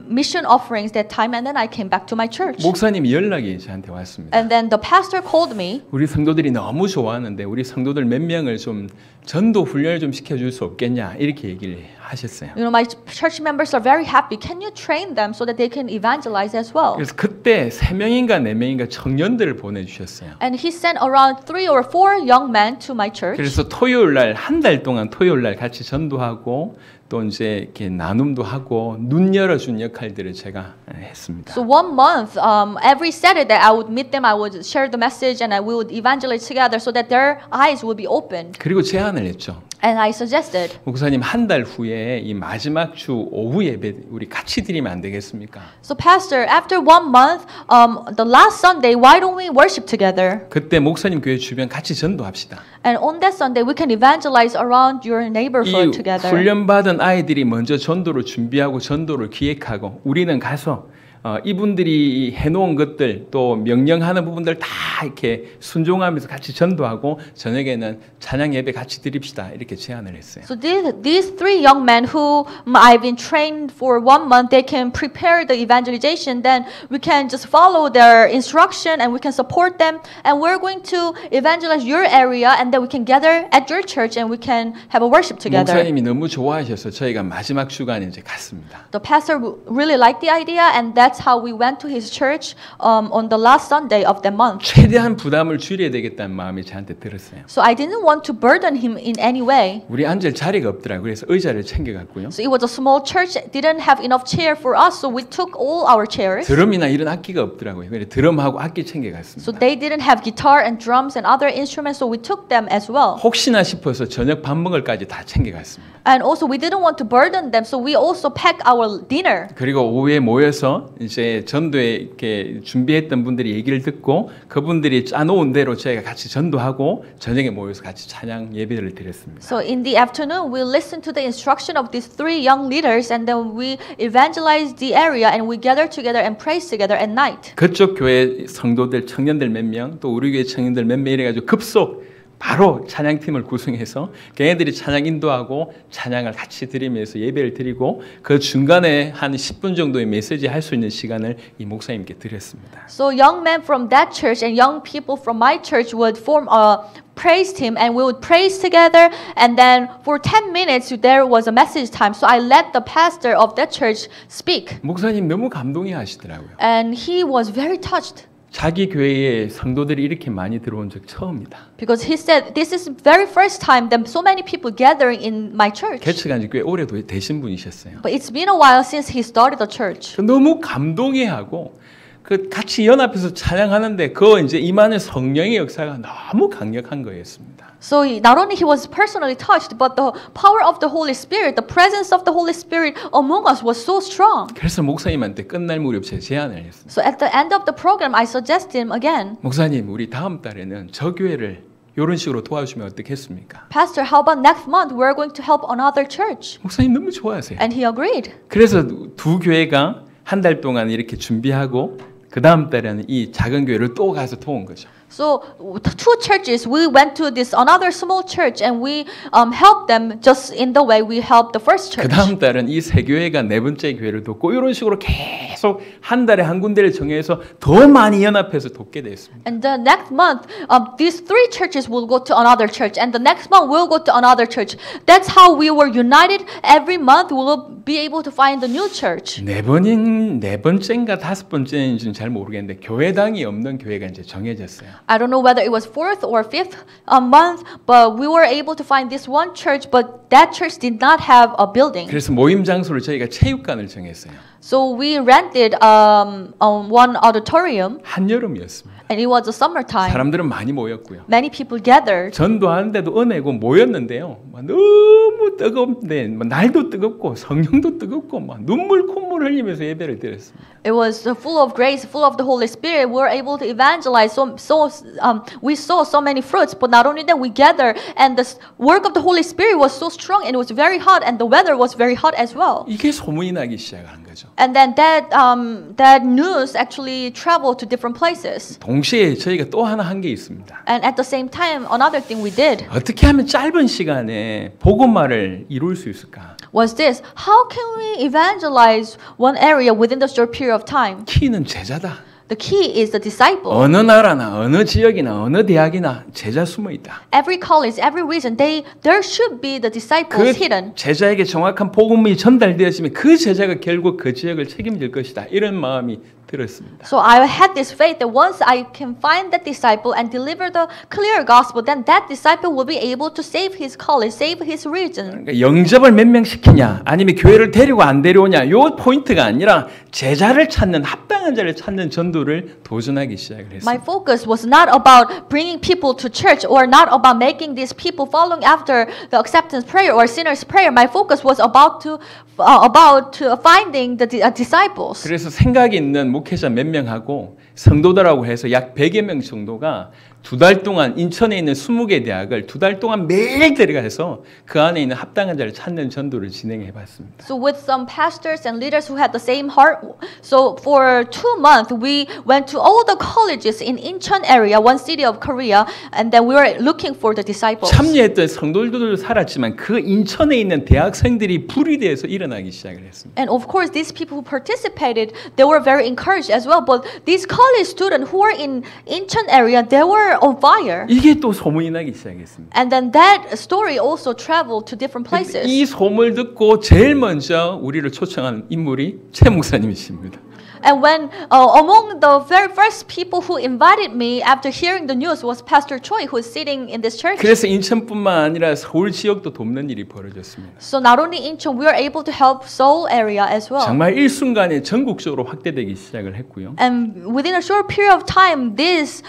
mission offerings that time, and then I came back to my church. 목사님이 연락이 저한테 왔습니다. And then the pastor called me. 우리 성도들이 너무 좋아하는데 우리 성도들 몇 명을 좀 전도 훈련을 좀 시켜줄 수 없겠냐 이렇게 얘기를 하셨어요. You know, my church members are very happy. Can you train them so that they can evangelize as well? 그래서 그때 3명인가 4명인가 청년들을 보내주셨어요. And he sent around 3 or 4 young men to my church. 그래서 토요일 날 한 달 동안 토요일 날 같이 전도하고 또 이제 이렇게 나눔도 하고 눈 열어준 역할들을 제가 했습니다. So 1 month, every Saturday, I would meet them. I would share the message, and we would evangelize together so that their eyes would be opened. 그리고 제안을 했죠. And I suggested, 목사님 한 달 후에 이 마지막 주 오후 예배 우리 같이 드리면 안 되겠습니까? so Pastor, after 1 month, the last Sunday, why don't we worship together? 그때 목사님 교회 주변 같이 전도합시다. And on that Sunday, we can evangelize around your 이 neighborhood together. 훈련받은 아이들이 먼저 전도를 준비하고 전도를 기획하고 우리는 가서 이분들이 해놓은 것들 또 명령하는 부분들 다 이렇게 순종하면서 같이 전도하고 저녁에는 찬양 예배 같이 드립시다 이렇게 제안을 했어요. So these 3 young men who I've been trained for 1 month, they can prepare the evangelization. Then we can just follow their instruction and we can support them. And we're going to evangelize your area, and then we can gather at your church and we can have a worship together. 목사님이 너무 좋아하셔서 저희가 마지막 주간에 이제 갔습니다. The pastor really liked the idea, and that's how we went to his church on the last Sunday of that month. 최대한 부담을 줄여야 되겠다는 마음이 저한테 들었어요. So I didn't want to burden him in any way. 우리 앉을 자리가 없더라고요. 그래서 의자를 챙겨갔고요. So it was a small church, didn't have enough chair for us, so we took all our chairs. 드럼이나 이런 악기가 없더라고요. 그래서 드럼하고 악기 챙겨갔습니다. So they didn't have guitar and drums and other instruments, so we took them as well. 혹시나 싶어서 저녁 밥 먹을까지 다 챙겨갔습니다. And also we didn't want to burden them, so we also packed our dinner. 그리고 오후에 모여서 이제 전도에 이렇게 준비했던 분들이 얘기를 듣고 그분들이 짜놓은 대로 저희가 같이 전도하고 저녁에 모여서 같이 찬양 예배를 드렸습니다. So in the afternoon, we listened to the instruction of these 3 young leaders, and then we evangelized the area, and we gathered together and prayed together at night. 그쪽 교회 성도들 청년들 몇 명 또 우리 교회 청년들 몇 명 이래가지고 급속 바로 찬양팀을 구성해서 걔네들이 찬양 인도하고 찬양을 같이 드리면서 예배를 드리고 그 중간에 한 10분 정도의 메시지 할 수 있는 시간을 이 목사님께 드렸습니다. So young men from that church and young people from my church would form a praise team, and we would praise together, and then for 10 minutes there was a message time. So I let the pastor of that church speak. 목사님 너무 감동해 하시더라고요. And he was very touched. 자기 교회에 성도들이 이렇게 많이 들어온 적 처음이다. Because he said, this is the very first time that so many people gathering in my church. 개척한 지 꽤 오래 되신 분이셨어요. But it's been a while since he started the church. 너무 감동해하고 그 같이 연합해서 찬양하는데 그 이제 임하는 성령의 역사가 너무 강력한 거였습니다. So not only he was personally touched, but the power of the Holy Spirit, the presence of the Holy Spirit among us was so strong. 그래서 목사님한테 끝날 무렵 제안을 했습니다. So at the end of the program, I suggested him again, 목사님, 우리 다음 달에는 저 교회를 이런 식으로 도와주면 어떻겠습니까? Pastor, how about next month we're going to help another church? 목사님 너무 좋아하세요. And he agreed. 그래서 두 교회가 한 달 동안 이렇게 준비하고 그 다음 달에는 이 작은 교회를 또 가서 도운 거죠. So two churches, we went to this another small church and we helped them just in the way we helped the first 그 church. 다음 달은 이 세 교회가 네 번째 교회를 돕고 이런 식으로 계속 한 달에 한 군데를 정해서 더 많이 연합해서 돕게 됐습니다. And the next month, these three churches will go to another church, and the next month we'll go to another church. That's how we were united. Every month we'll be able to find a new church. 네 번째인가 다섯 번째인지는 잘 모르겠는데 교회당이 없는 교회가 이제 정해졌어요. I don't know whether it was fourth or fifth month, but we were able to find this one church, but that church did not have a building. 그래서 모임 장소를 저희가 체육관을 정했어요. So we rented one auditorium, 한여름이었습니다. and it was a summertime. 사람들은 많이 모였고요. Many people gathered. 전도하는데도 은혜고 모였는데요. 너무 뜨거운데 날도 뜨겁고 성령도 뜨겁고 눈물 콧물 흘리면서 예배를 드렸습니다. It was full of grace, full of the Holy Spirit. We were able to evangelize. We saw so many fruits. But not only that, we gathered, and the work of the Holy Spirit was so strong, and it was very hot, and the weather was very hot as well. 이게 소문이 나기 시작한 거죠. And then that news actually traveled to different places. 동시에 저희가 또 하나 한 게 있습니다. And at the same time, another thing we did 어떻게 하면 짧은 시간에 복음화를 이룰 수 있을까? was this: how can we evangelize one area within the short period of time? 키는 제자다. The key is the disciple. 어느 나라나 어느 지역이나 어느 대학이나 제자 숨어 있다. Every college, every region, there should be the disciples hidden. 그 제자에게 정확한 복음이 전달되었으면 그 제자가 결국 그 지역을 책임질 것이다. 이런 마음이 들었습니다. So I had this faith that once I can find that disciple and deliver the clear gospel, then that disciple will be able to save his college, save his region. 그러니까 영접을 몇 명 시키냐, 아니면 교회를 데리고 안 데려오냐, 요 포인트가 아니라 제자를 찾는 합당한 자를 찾는 전도를 도전하기 시작을 했습니다. My focus was not about bringing people to church or not about making these people following after the acceptance prayer or sinner's prayer. My focus was about finding the disciples. 그래서 생각이 있는 목회자 몇 명하고 성도들하고 해서 약 100여 명 정도가 두 달 동안 인천에 있는 20개 대학을 두 달 동안 매일 데려가서 그 안에 있는 합당한 자를 찾는 전도를 진행해 봤습니다. So with some pastors and leaders who had the same heart, so for 2 months we went to all the colleges in Incheon area, one city of Korea, and then we were looking for the disciples. 참여했던 성도들도 살았지만 그 인천에 있는 대학생들이 불이 되어서 일어나기 시작을 했습니다. And of course, these people who participated, they were very encouraged as well. But these college students who were in Incheon area, they were on fire. 이게 또 소문이 나기 시작했습니다. And then that story also traveled to different places. 이 소문을 듣고 제일 먼저 우리를 초청한 인물이 최 목사님이십니다. And when among the very first people who invited me after hearing the news was Pastor Choi, who is sitting in this church. 그래서 인천뿐만 아니라 서울 지역도 돕는 일이 벌어졌습니다. So not only Incheon, we are able to help Seoul area as well. 정말 일순간에 전국적으로 확대되기 시작을 했고요. And within a short period of time, this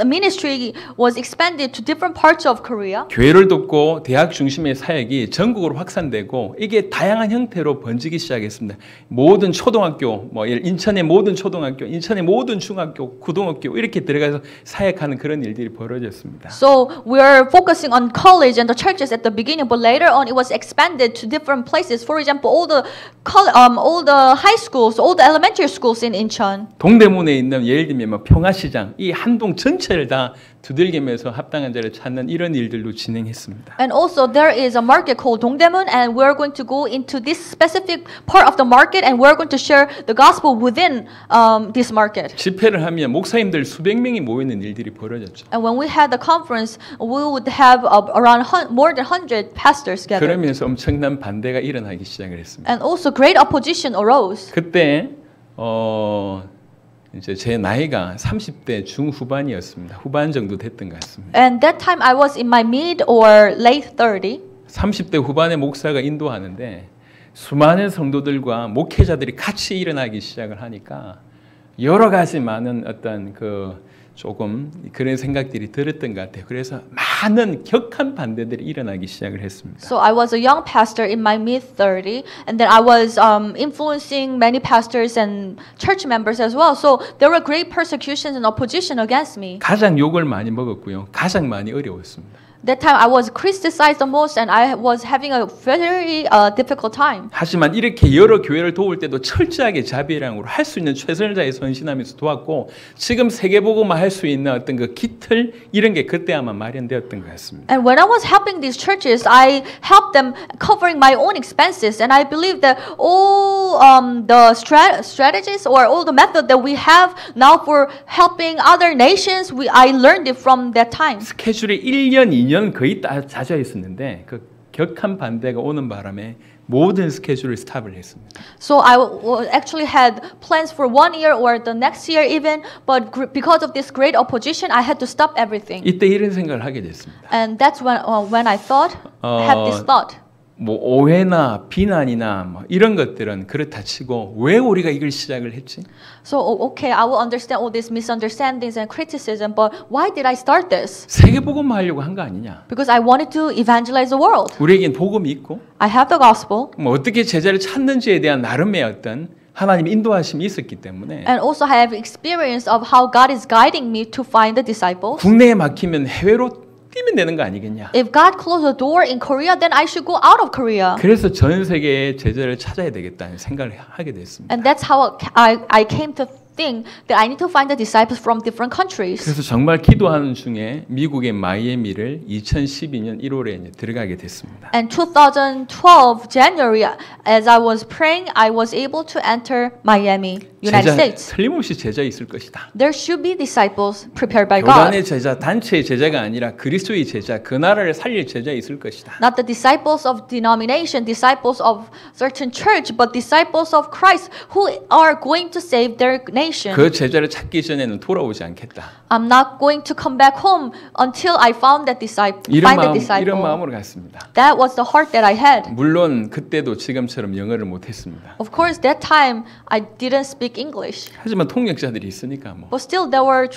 ministry was expanded to different parts of Korea. 교회를 돕고 대학 중심의 사역이 전국으로 확산되고 이게 다양한 형태로 번지기 시작했습니다. 모든 초등학교, 인천의 모든 초등학교, 인천의 모든 중학교, 고등학교 이렇게 들어가서 사역하는 그런 일들이 벌어졌습니다. So we are focusing on college and the churches at the beginning, but later on it was expanded to different places. For example, all the high schools, all the elementary schools in Incheon. 동대문에 있는 예를 들면 평화시장 이 한동 전체를 다 두들기면서 합당한 자를 찾는 이런 일들도 진행했습니다. And also there is a market called Dongdaemun, and we're going to go into this specific part of the market, and we're going to share the gospel within this market. 집회를 하면 목사님들 수백 명이 모이는 일들이 벌어졌죠. And when we had the conference, we would have around more than 100 pastors gathered. 그러면서 엄청난 반대가 일어나기 시작을 했습니다. And also great opposition arose. 그때 이제 제 나이가 30대 중후반이었습니다. 후반 정도 됐던 것 같습니다. And that time I was in my mid or late 30. 30대 후반의 목사가 인도하는데 수많은 성도들과 목회자들이 같이 일어나기 시작을 하니까 여러 가지 많은 어떤 그 조금 그런 생각들이 들었던 것 같아요. 그래서 많은 격한 반대들이 일어나기 시작을 했습니다. So I was a young pastor in my mid 30, and then I was influencing many pastors and church members as well. So there were great persecutions and opposition against me. 가장 욕을 많이 먹었고요. 가장 많이 어려웠습니다. That time I was criticized the most, and I was having a very difficult time. 하지만 이렇게 여러 교회를 도울 때도 철저하게 자비량으로 할 수 있는 최선을 다해 헌신하면서 도왔고 지금 세계복음화 할 수 있는 어떤 그 기틀 이런 게 그때 아마 마련되었던 것 같습니다. And when I was helping these churches, I helped them covering my own expenses, and I believe that all the strategies or all the method that we have now for helping other nations, I learned it from that time. 스케줄이 1년, 2년 거의 다 짜져 있었는데 그 격한 반대가 오는 바람에 모든 스케줄을 스탑을 했습니다. So I actually had plans for 1 year or the next year even, but because of this great opposition, I had to stop everything. 이때 이런 생각을 하게 됐습니다. And that's when I had this thought. 뭐 오해나 비난이나 뭐 이런 것들은 그렇다 치고 왜 우리가 이걸 시작을 했지? So okay, I will understand all these misunderstandings and criticism, but why did I start this? 세계복음화 하려고 한 거 아니냐? Because I wanted to evangelize the world. 우리에겐 복음이 있고 I have the gospel. 뭐 어떻게 제자를 찾는지에 대한 나름의 어떤 하나님 인도하심이 있었기 때문에 And also I have experience of how God is guiding me to find the disciples. 국내에 막히면 해외로 뛰면 되는 거 아니겠냐? If God closed the door in Korea, then I should go out of Korea. 그래서 전 세계의 제자를 찾아야 되겠다는 생각을 하게 됐습니다. And that's how I came to think that I need to find the disciples from different countries. 그래서 정말 기도하는 중에 미국의 마이애미를 2012년 1월에 이제 들어가게 됐습니다. And 2012 January, as I was praying, I was able to enter Miami, United States. 틀림없이 제자 있을 것이다. There should be disciples prepared by God. 교단의 제자, 단체의 제자가 아니라 그리스도의 제자, 그 나라를 살릴 제자 있을 것이다. Not the disciples of denomination, disciples of certain church, but disciples of Christ who are going to save their nation. 그 제자를 찾기 전에는 돌아오지 않겠다. I'm not going to come back home until I find that disciple. 이런 마음으로 갔습니다. That was the heart that I had. 물론 그때도 지금처럼 영어를 못했습니다. Of course, that time I didn't speak English. 하지만 통역자들이 있으니까 뭐. But still, there were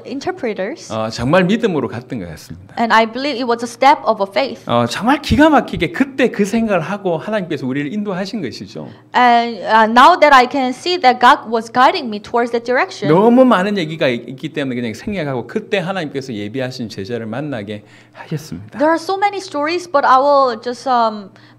interpreters. 정말 믿음으로 갔던 것 같습니다. And I believe it was a step of a faith. 정말 기가 막히게 그때 그 생각을 하고 하나님께서 우리를 인도하신 것이죠. And now that I can see that God was guiding me towards that direction. 너무 많은 얘기가 있기 때문에 그냥 생략하고 그때 하나님께서 예비하신 제자를 만나게 하셨습니다. There are so many stories, but I will just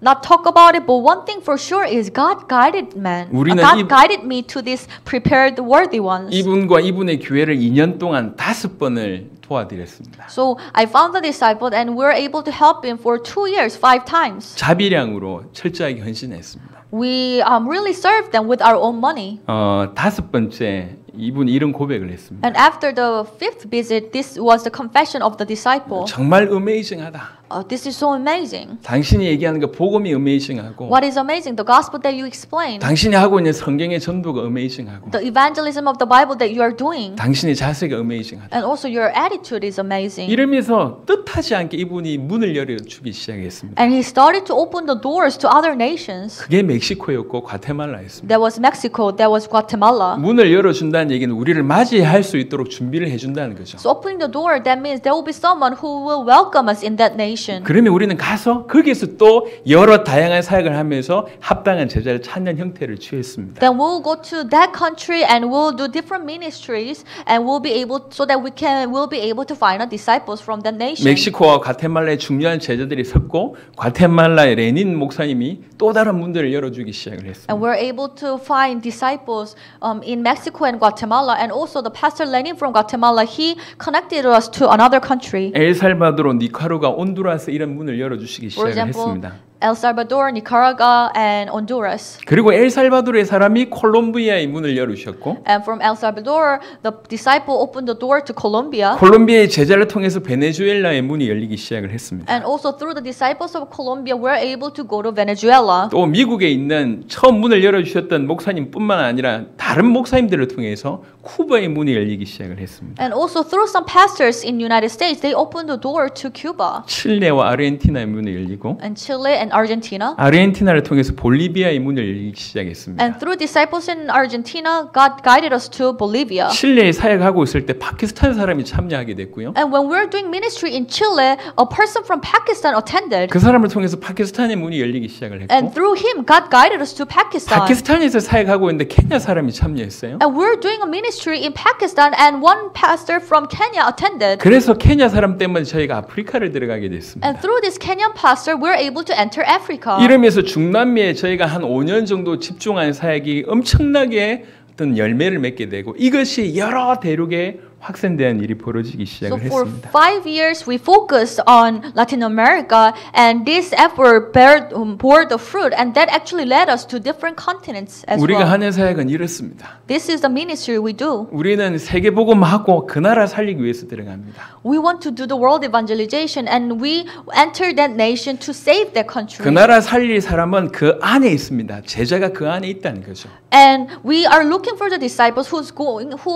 not talk about it. But one thing for sure is God guided man. God guided me to these prepared worthy ones. 이분과 이분의 교회를 2년 동안 5번을 도와드렸습니다. So I found the disciple and we were able to help him for 2 years, 5 times. 자비량으로 철저하게 헌신했습니다. We really served them with our own money. 5번째 이분이 이런 고백을 했습니다. And after the 5th visit, this was the confession of the disciple. 정말 어메이징하다. This is so amazing. 당신이 얘기하는 그 복음이 어메이징하고 What is amazing? The gospel that you explain. 당신이 하고 있는 성경의 전도가 어메이징하고 The evangelism of the Bible that you are doing. 당신의 자세가 어메이징하다. And also your attitude is amazing. 이러면서 뜻하지 않게 이분이 문을 열어주기 시작했습니다. And he started to open the doors to other nations. 그게 멕시코였고 과테말라였습니다. That was Mexico, that was Guatemala. 문을 열어준다는 얘기는 우리를 맞이할 수 있도록 준비를 해준다는 거죠. So opening the door, that means there will be someone who will welcome us in that nation. 그러면 우리는 가서 거기에서 또 여러 다양한 사역을 하면서 합당한 제자를 찾는 형태를 취했습니다. Then we'll go to that country and we'll do different ministries and we'll be able so that we'll be able to find disciples from that nation. 멕시코와 과테말라의 중요한 제자들이 섰고 과테말라의 레닌 목사님이 또 다른 문들을 열어주기 시작을 했습니다. And we're able to find disciples in Mexico and Guatemala, and also the pastor Lenin from Guatemala. He connected us to another country. 엘살바도르, 니카루가, 온두라스 이런 문을 열어주시기 For 시작을 example, 했습니다. El Salvador, Nicaragua, and Honduras. 그리고 엘살바도르의 사람이 콜롬비아의 문을 열으셨고 And from El Salvador, the disciple opened the door to Colombia. 콜롬비아의 제자를 통해서 베네수엘라의 문이 열리기 시작을 했습니다. And also through the disciples of Colombia, we're able to go to Venezuela. 또 미국에 있는 처음 문을 열어주셨던 목사님뿐만 아니라 다른 목사님들을 통해서 쿠바의 문이 열리기 시작을 했습니다. And also through some pastors in United States, they opened the door to Cuba. 칠레와 아르헨티나의 문이 열리고 And Chile and Argentina. 아르헨티나를 통해서 볼리비아의 문을 열리기 시작했습니다. And through disciples in Argentina, God guided us to Bolivia. 칠레에 사역하고 있을 때 파키스탄 사람이 참여하게 됐고요. And when we were doing ministry in Chile, a person from Pakistan attended. 그 사람을 통해서 파키스탄의 문이 열리기 시작을 했고 And through him, God guided us to Pakistan. 파키스탄에서 사역하고 있는데 케냐 사람이 참여했어요. And we're doing a ministry in Pakistan, and one pastor from Kenya attended. 그래서 케냐 사람 때문에 저희가 아프리카를 들어가게 됐습니다. And through this Kenyan pastor, we're able to enter Africa. 이러면서 중남미에 저희가 한 5년 정도 집중한 사역이 엄청나게 어떤 열매를 맺게 되고 이것이 여러 대륙에 확산되는 일이 벌어지기 So 시작을 for 했습니다. 5 years, we focused on Latin America, and this effort bore the fruit, and that actually led us to different continents as 우리가 well. 하는 사역은 이렇습니다. This is the ministry we do. 우리는 세계복음하고 그 나라 살리기 위해서 들어갑니다. We want to do the world evangelization, and we enter that nation to save that country. 그 나라 살릴 사람은 그 안에 있습니다. 제자가 그 안에 있다는 거죠. And we are looking for the disciples who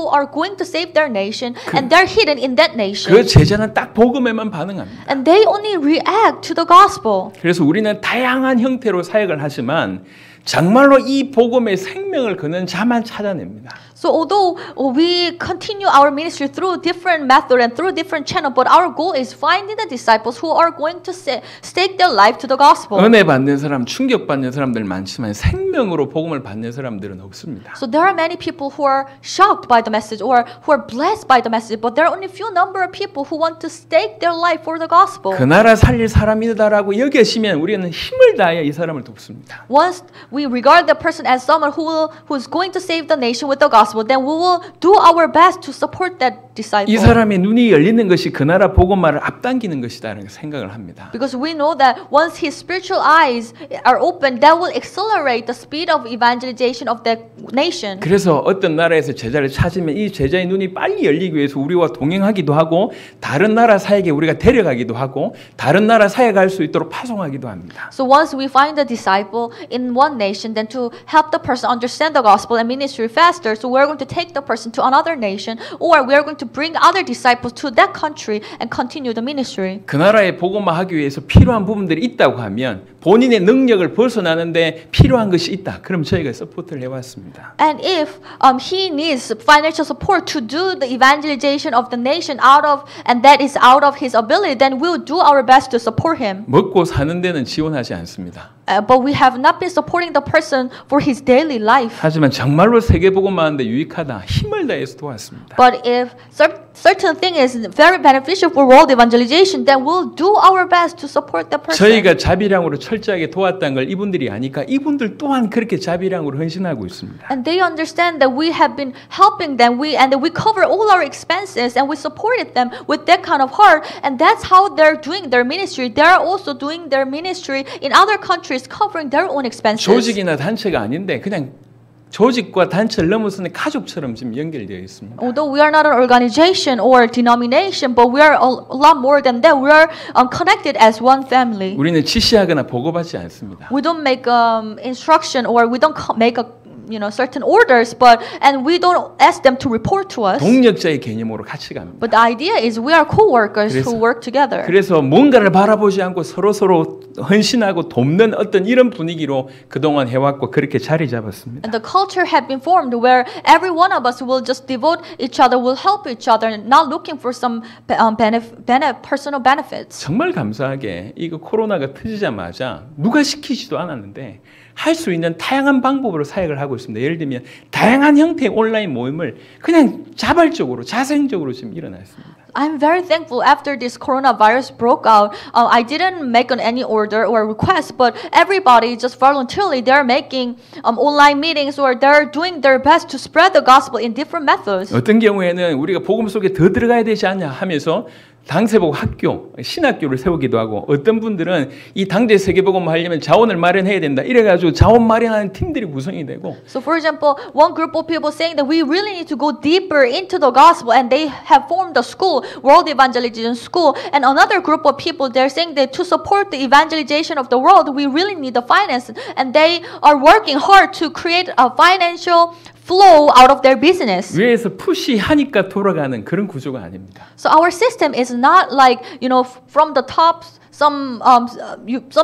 are going to save their nation, and they're hidden in that nation. 그 제자는 딱 복음에만 반응합니다. And they only react to the gospel. 그래서 우리는 다양한 형태로 사역을 하지만 정말로 이 복음의 생명을 거는 자만 찾아냅니다. So although we continue our ministry through different method and through different channel, but our goal is finding the disciples who are going to stake their life to the gospel. 은혜 받는 사람, 충격 받는 사람들 많지만 생명으로 복음을 받는 사람들은 없습니다. So there are many people who are shocked by the message or who are blessed by the message, but there are only few number of people who want to stake their life for the gospel. 그 나라 살릴 사람이다라고 여기시면 우리는 힘을 다해 이 사람을 돕습니다. Once we regard the person as someone who is going to save the nation with the gospel, then we will do our best to support that disciple. 이 사람의 눈이 열리는 것이 그 나라 복음화를 앞당기는 것이다라는 생각을 합니다. Because we know that once his spiritual eyes are open, that will accelerate the speed of evangelization of that nation. 그래서 어떤 나라에서 제자를 찾으면 이 제자의 눈이 빨리 열리기 위해서 우리와 동행하기도 하고 다른 나라 사역에 우리가 데려가기도 하고 다른 나라 사역할 수 있도록 파송하기도 합니다. So once we find a disciple in one nation, then to help the person understand the gospel and ministry faster, so we're going to take the person to another nation, or we're going to bring other disciples to that country and continue the ministry. 그 나라의 복음화하기 위해서 필요한 부분들이 있다고 하면 본인의 능력을 벗어나는데 필요한 것이 있다. 그럼 저희가 서포트를 해왔습니다. And if he needs financial support to do the evangelization of the nation and that is out of his ability, then we'll do our best to support him. 먹고 사는 데는 지원하지 않습니다. But we have not been supporting the person for his daily life. 하지만 정말로 세계복음화하는데 유익하다. 힘을 다해서 도왔습니다. But if certain thing is very beneficial for world evangelization, then we'll do our best to support the person. 저희가 자비량으로 철저하게 도왔다는 걸 이분들이 아니까 이분들 또한 그렇게 자비량으로 헌신하고 있습니다. And they understand that we have been helping them. We cover all our expenses and we supported them with that kind of heart. And that's how they're doing their ministry. They're also doing their ministry in other countries, covering their own expenses. 조직이나 단체가 아닌데 그냥 조직과 단체를 넘어서는 가족처럼 지금 연결되어 있습니다. Although we are not an organization or denomination, but we are a lot more than that. We are connected as one family. 우리는 지시하거나 보고받지 않습니다. We don't make instruction or we don't make certain orders, and we don't ask them to report to us. 동력자의 개념으로 같이 갑니다. But the idea is we are co-workers who work together. 그래서 뭔가를 바라보지 않고 서로 헌신하고 돕는 어떤 이런 분위기로 그동안 해왔고 그렇게 자리 잡았습니다. And the culture had been formed where every one of us will just devote each other, will help each other, not looking for some personal benefits. 정말 감사하게 이거 코로나가 터지자마자 누가 시키지도 않았는데 할 수 있는 다양한 방법으로 사역을 하고 있습니다. 예를 들면 다양한 형태의 온라인 모임을 그냥 자발적으로 자생적으로 지금 일어났습니다. I'm very thankful after this coronavirus broke out. I didn't make any order or request, but everybody just voluntarily they're making online meetings or they're doing their best to spread the gospel in different methods. 어떤 경우에는 우리가 복음 속에 더 들어가야 되지 않냐 하면서 당세복 학교, 신학교를 세우기도 하고 어떤 분들은 이 당대 세계복음 하려면 자원을 마련해야 된다. 이래가지고 자원 마련하는 팀들이 구성이 되고 So for example, one group of people saying that we really need to go deeper into the gospel and they have formed a school, World Evangelization School. And another group of people, they're saying that to support the evangelization of the world, we really need the finance. And they are working hard to create a financial flow out of their business. 위에서 푸시하니까 돌아가는 그런 구조가 아닙니다. So our system is not like, from the top, some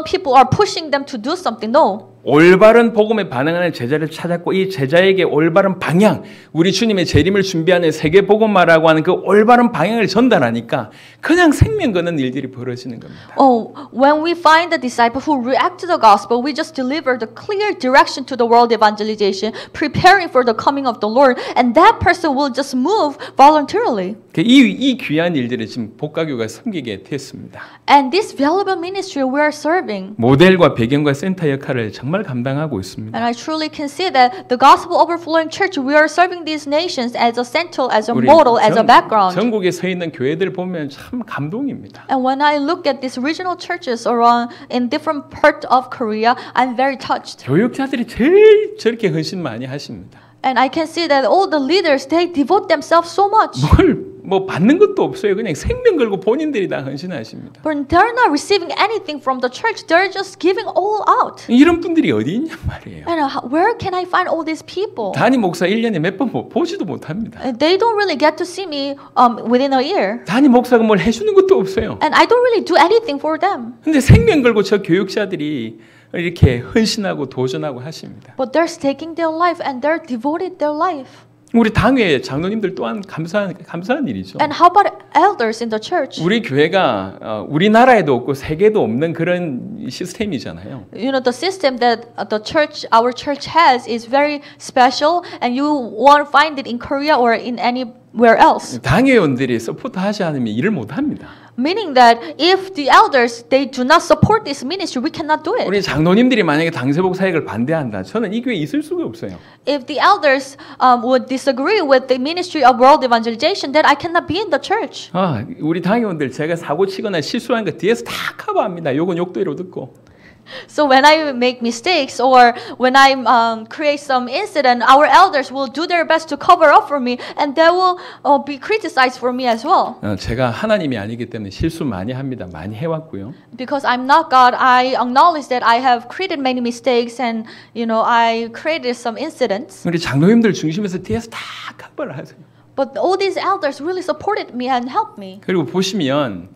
people are pushing them to do something. No. 올바른 복음에 반응하는 제자를 찾았고 이 제자에게 올바른 방향, 우리 주님의 재림을 준비하는 세계 복음화라고 하는 그 올바른 방향을 전달하니까 그냥 생명 거는 일들이 벌어지는 겁니다. Oh, when we find the disciple who react to the gospel, we just deliver the clear direction to the world evangelization, preparing for the coming of the Lord, and that person will just move voluntarily. 이 귀한 일들을 지금 복가교가 섬기게 됐습니다. And this valuable ministry we are serving. 모델과 배경과 센터 역할을 정말 감당하고 있습니다. And I truly can see that the Gospel Overflowing Church, we are serving these nations as a central, as a 우리 model, as a background. 전국에 서 있는 교회들 보면 참 감동입니다. And when I look at these regional churches around in different parts of Korea, I'm very touched. 교육자들이 제일 저렇게 헌신 많이 하십니다. And I can see that all the leaders, they devote themselves so much. 뭘 받는 것도 없어요. 그냥 생명 걸고 본인들이 다 헌신하십니다. But they're not receiving anything from the church. They're just giving all out. 이런 분들이 어디 있냔 말이에요. And where can I find all these people? 담임 목사 1년에 몇 번 보지도 못합니다. They don't really get to see me within a year. 담임 목사가 뭘 해주는 것도 없어요. And I don't really do anything for them. 근데 생명 걸고 저 교육자들이 이렇게 헌신하고 도전하고 하십니다. But they're staking their life and they're devoted their life. 우리 당회 장로님들 또한 감사한 일이죠. And how about elders in the church? 우리 교회가 우리나라에도 없고 세계도 없는 그런 시스템이잖아요. The system that our church has is very special, and you won't find it in Korea or in anywhere else. 당회원들이 서포트하지 않으면 일을 못 합니다. Meaning that if the elders they do not support this ministry, we cannot do it. 우리 장로님들이 만약에 당세복 사역을 반대한다. 저는 이 교회에 있을 수가 없어요. If the elders would disagree with the ministry of world evangelization, then I cannot be in the church. 우리 당회원들 제가 사고 치거나 실수한 거 뒤에서 다 커버합니다. 욕은 욕대로 듣고. So when I make mistakes or when I create some incident, our elders will do their best to cover up for me, and they will be criticized for me as well. 제가 하나님이 아니기 때문에 실수 많이 합니다. 많이 해왔고요. Because I'm not God, I acknowledge that I have created many mistakes, and I created some incidents. 우리 장로님들 중심에서 뒤에서 다 커버를 하세요. But all these elders really supported me and helped me. 그리고 보시면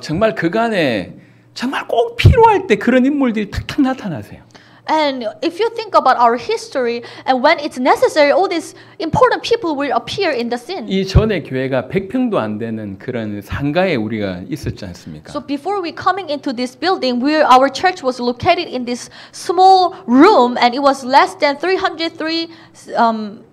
정말 그간에 정말 꼭 필요할 때 그런 인물들이 탁탁 나타나세요. And if you think about our history, and when it's necessary, all these important people will appear in the scene. 이 전에 교회가 100평도 안 되는 그런 상가에 우리가 있었지 않습니까? So before we coming into this building, our church was located in this small room, and it was less than 303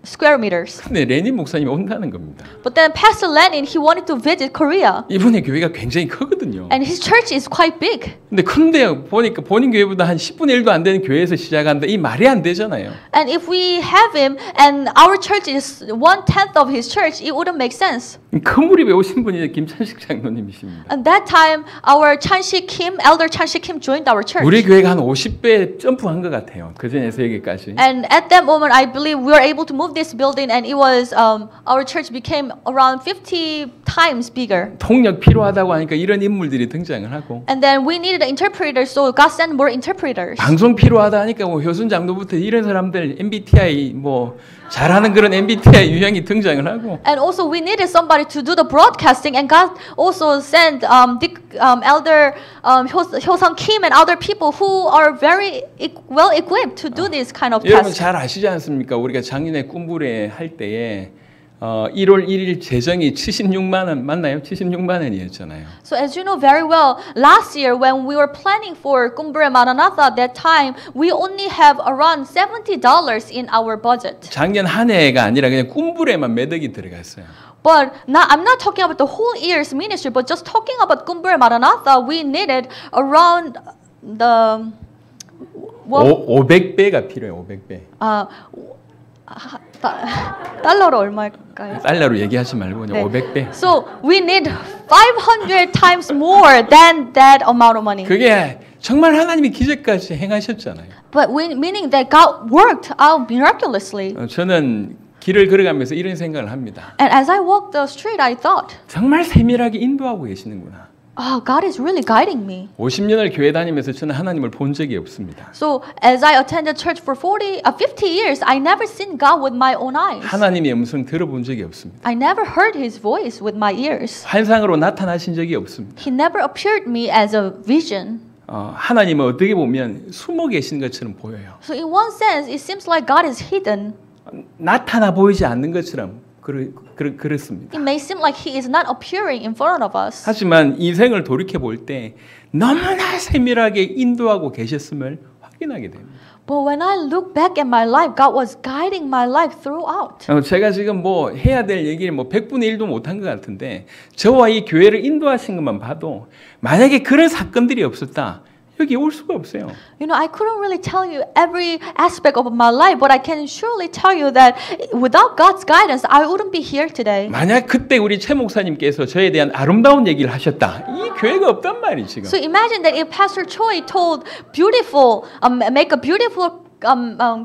square meters. 근데 레닌 목사님이 온다는 겁니다. But then Pastor Lenin, he wanted to visit Korea. 이분의 교회가 굉장히 크거든요. And his church is quite big. 근데 큰데 보니까 본인 교회보다 한 10분의 1도 안 되는 교회에서 시작한다. 이 말이 안 되잖아요. And if we have him and our church is 1/10 of his church, it wouldn't make sense. 큰 무리에 오신 분이 김찬식 장로님이십니다. At that time, our Elder Chanshik Kim joined our church. 우리 교회가 한 50배 점프한 것 같아요. 그 전에서 여기까지. And at that moment, I believe we were able to move this building, and it was our church became around 50 times bigger. 통역 필요하다고 하니까 이런 인물들이 등장을 하고. And then we needed an interpreter, so God sent more interpreters. 방송 필요하다 하니까 뭐 효순 장로부터 이런 사람들 MBTI 뭐 잘하는 그런 MBTI 유형이 등장을 하고. And also we needed somebody to do the broadcasting, and God also sent Elder Hyo-sung Kim and other people who are very well equipped to do this kind of 여러분 task. 잘 아시지 않습니까? 우리가 작년에 꿈부레 할 때에 1월 1일 재정이 76만 원 맞나요? 76만 원이었잖아요. So as you know very well, last year when we were planning for Kumbure Maranatha, that time we only have around $70 in our budget. 작년 한 해가 아니라 그냥 꿈부레만 몇 억이 들어갔어요. But I'm not talking about the whole year's ministry, but just talking about Kumbure Maranatha, we needed around the 500배가 필요해요. 500배. 달러로 얼마일까요? 달러로 얘기하지 말고 그냥 네. 500배. So we need 500 times more than that amount of money. 그게 정말 하나님이 기적까지 행하셨잖아요. But meaning that God worked out miraculously. 저는 길을 걸어가면서 이런 생각을 합니다. And as I walked the street, I thought, 정말 세밀하게 인도하고 계시는구나. oh, God is really guiding me. 50년을 교회 다니면서 저는 하나님을 본 적이 없습니다. So as I attended church for 50 years, I never seen God with my own eyes. 하나님의 음성 들어본 적이 없습니다. I never heard His voice with my ears. 환상으로 나타나신 적이 없습니다. He never appeared me as a vision. 하나님은 어떻게 보면 숨어 계신 것처럼 보여요. So in one sense, it seems like God is hidden. 나타나 보이지 않는 것처럼 그렇습니다. It may seem like He is not appearing in front of us. 하지만 인생을 돌이켜 볼 때 너무나 세밀하게 인도하고 계셨음을 확인하게 됩니다. But when I look back at my life, God was guiding my life throughout. 제가 지금 뭐 해야 될 얘기를 뭐 100분의 1도 못한 것 같은데 저와 이 교회를 인도하신 것만 봐도 만약에 그런 사건들이 없었다. 여기 올 수가 없어요. You know, I couldn't really tell you every aspect of my life, but I can surely tell you that without God's guidance, I wouldn't be here today. 만약 그때 우리 최 목사님께서 저에 대한 아름다운 얘기를 하셨다. 이 교회가 없단 말이 지금. So imagine that if Pastor Choi told beautiful, make a beautiful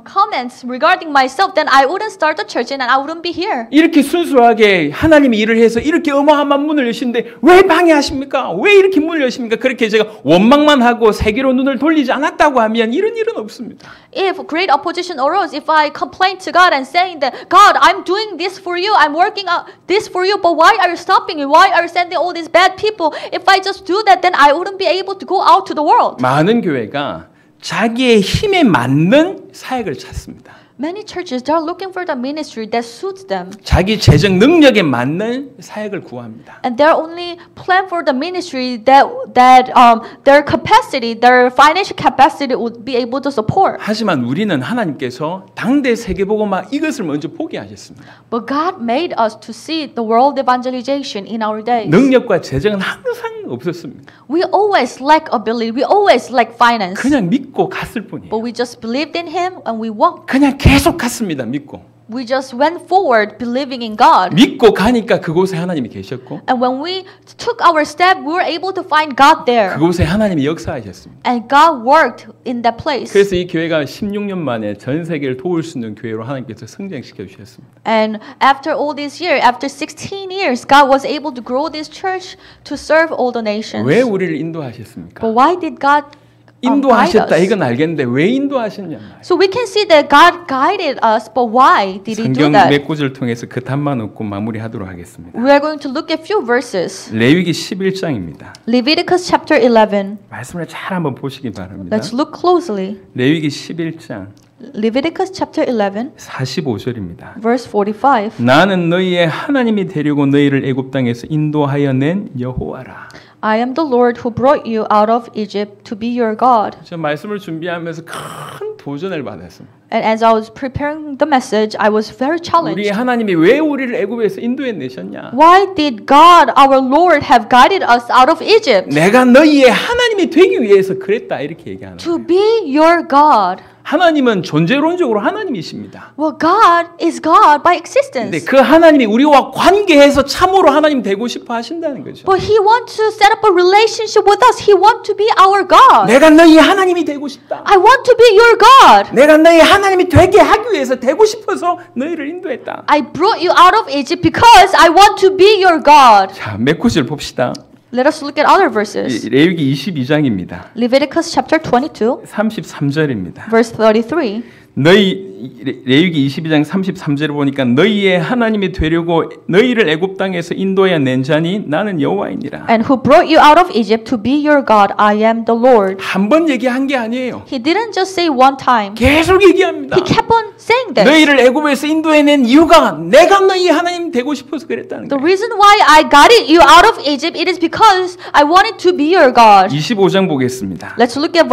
comments regarding myself, then I wouldn't start the church and I wouldn't be here. 이렇게 순수하게 하나님이 일을 해서 이렇게 어마어마한 문을 여시는데 왜 방해하십니까? 왜 이렇게 문을 여십니까? 그렇게 제가 원망만 하고 세계로 눈을 돌리지 않았다고 하면 이런 일은 없습니다. If great opposition arose, if I complained to God and saying that, God, I'm doing this for you, I'm working out this for you, but why are you stopping me? Why are you sending all these bad people? If I just do that, then I wouldn't be able to go out to the world. 많은 교회가 자기의 힘에 맞는 사역을 찾습니다. Many churches, they're looking for the ministry that suits them. 자기 재정 능력에 맞는 사역을 구합니다. And they're only plan for the ministry that their capacity, their financial capacity would be able to support. 하지만 우리는 하나님께서 당대 세계복음화 이것을 먼저 포기하셨습니다. But God made us to see the world evangelization in our days. 능력과 재정은 항상 없었습니다. We always lack ability. We always lack finance. 그냥 믿고 갔을 뿐이에요. But we just believed in Him and we walked. 그냥 계속 갔습니다. 믿고. We just went forward believing in God. 믿고 가니까 그곳에 하나님이 계셨고 And when we took our step, we were able to find God there. 그곳에 하나님이 역사하셨습니다. And God worked in that place. 그래서 이 교회가 16년 만에 전 세계를 도울 수 있는 교회로 하나님께서 성장시켜 주셨습니다. And after all these years, after 16 years, God was able to grow this church to serve all the nations. 왜 우리를 인도하셨습니까? But why did God guide 인도하셨다 us? 이건 알겠는데 왜 인도하셨냐 말이에요. So we can see that God guided us, but why did He do 성경 that? 몇 구절 통해서 그 답만 얻고 마무리하도록 하겠습니다. We are going to look at few verses. 레위기 11장입니다. Leviticus chapter 11. 말씀을 잘 한번 보시기 바랍니다. Let's look closely. 레위기 11장 Leviticus chapter 11, 45절입니다. verse 45. 나는 너희의 하나님이 되려고 너희를 애굽 땅에서 인도하여 낸 여호와라. I am the Lord who brought you out of Egypt to be your God. 저 말씀을 준비하면서 큰 도전을 받았습니다. And as I was preparing the message, I was very 우리 challenged. 하나님이 왜 우리를 애굽에서 인도해 내셨냐? Why did God, our Lord, have guided us out of Egypt? 내가 너희의 하나님이 되기 위해서 그랬다 이렇게 얘기하는 거예요. To be your God. 하나님은 존재론적으로 하나님이십니다. Well, God is God by 근데 existence. 그 하나님이 우리와 관계해서 참으로 하나님 되고 싶어 하신다는 거죠. But He wants to set up a relationship with us. He wants to be our God. 내가 너희 하나님이 되고 싶다. I want to be your God. 내가 너희 하나님이 되게 하기 위해서 되고 싶어서 너희를 인도했다. I brought you out of Egypt because I want to be your God. 자, 몇 구절 봅시다. Let us look at other verses. 레위기 22장입니다. Leviticus chapter 22, 33절입니다. verse 33. 레위기 22장 33절을 보니까 너희의 하나님이 되려고 너희를 애굽 땅에서 인도하여 낸 자니 나는 여호와이니라. And who brought you out of Egypt to be your God, I am the Lord. 한 번 얘기한 게 아니에요. He didn't just say one time. 계속 얘기합니다. He kept on saying this. 너희를 애굽에서 인도해낸 이유가 내가 너희 하나님 되고 싶어서 그랬다는 The 거예요. reason why I guided you out of Egypt, it is because I wanted to be your God. 25장 보겠습니다. Let's look at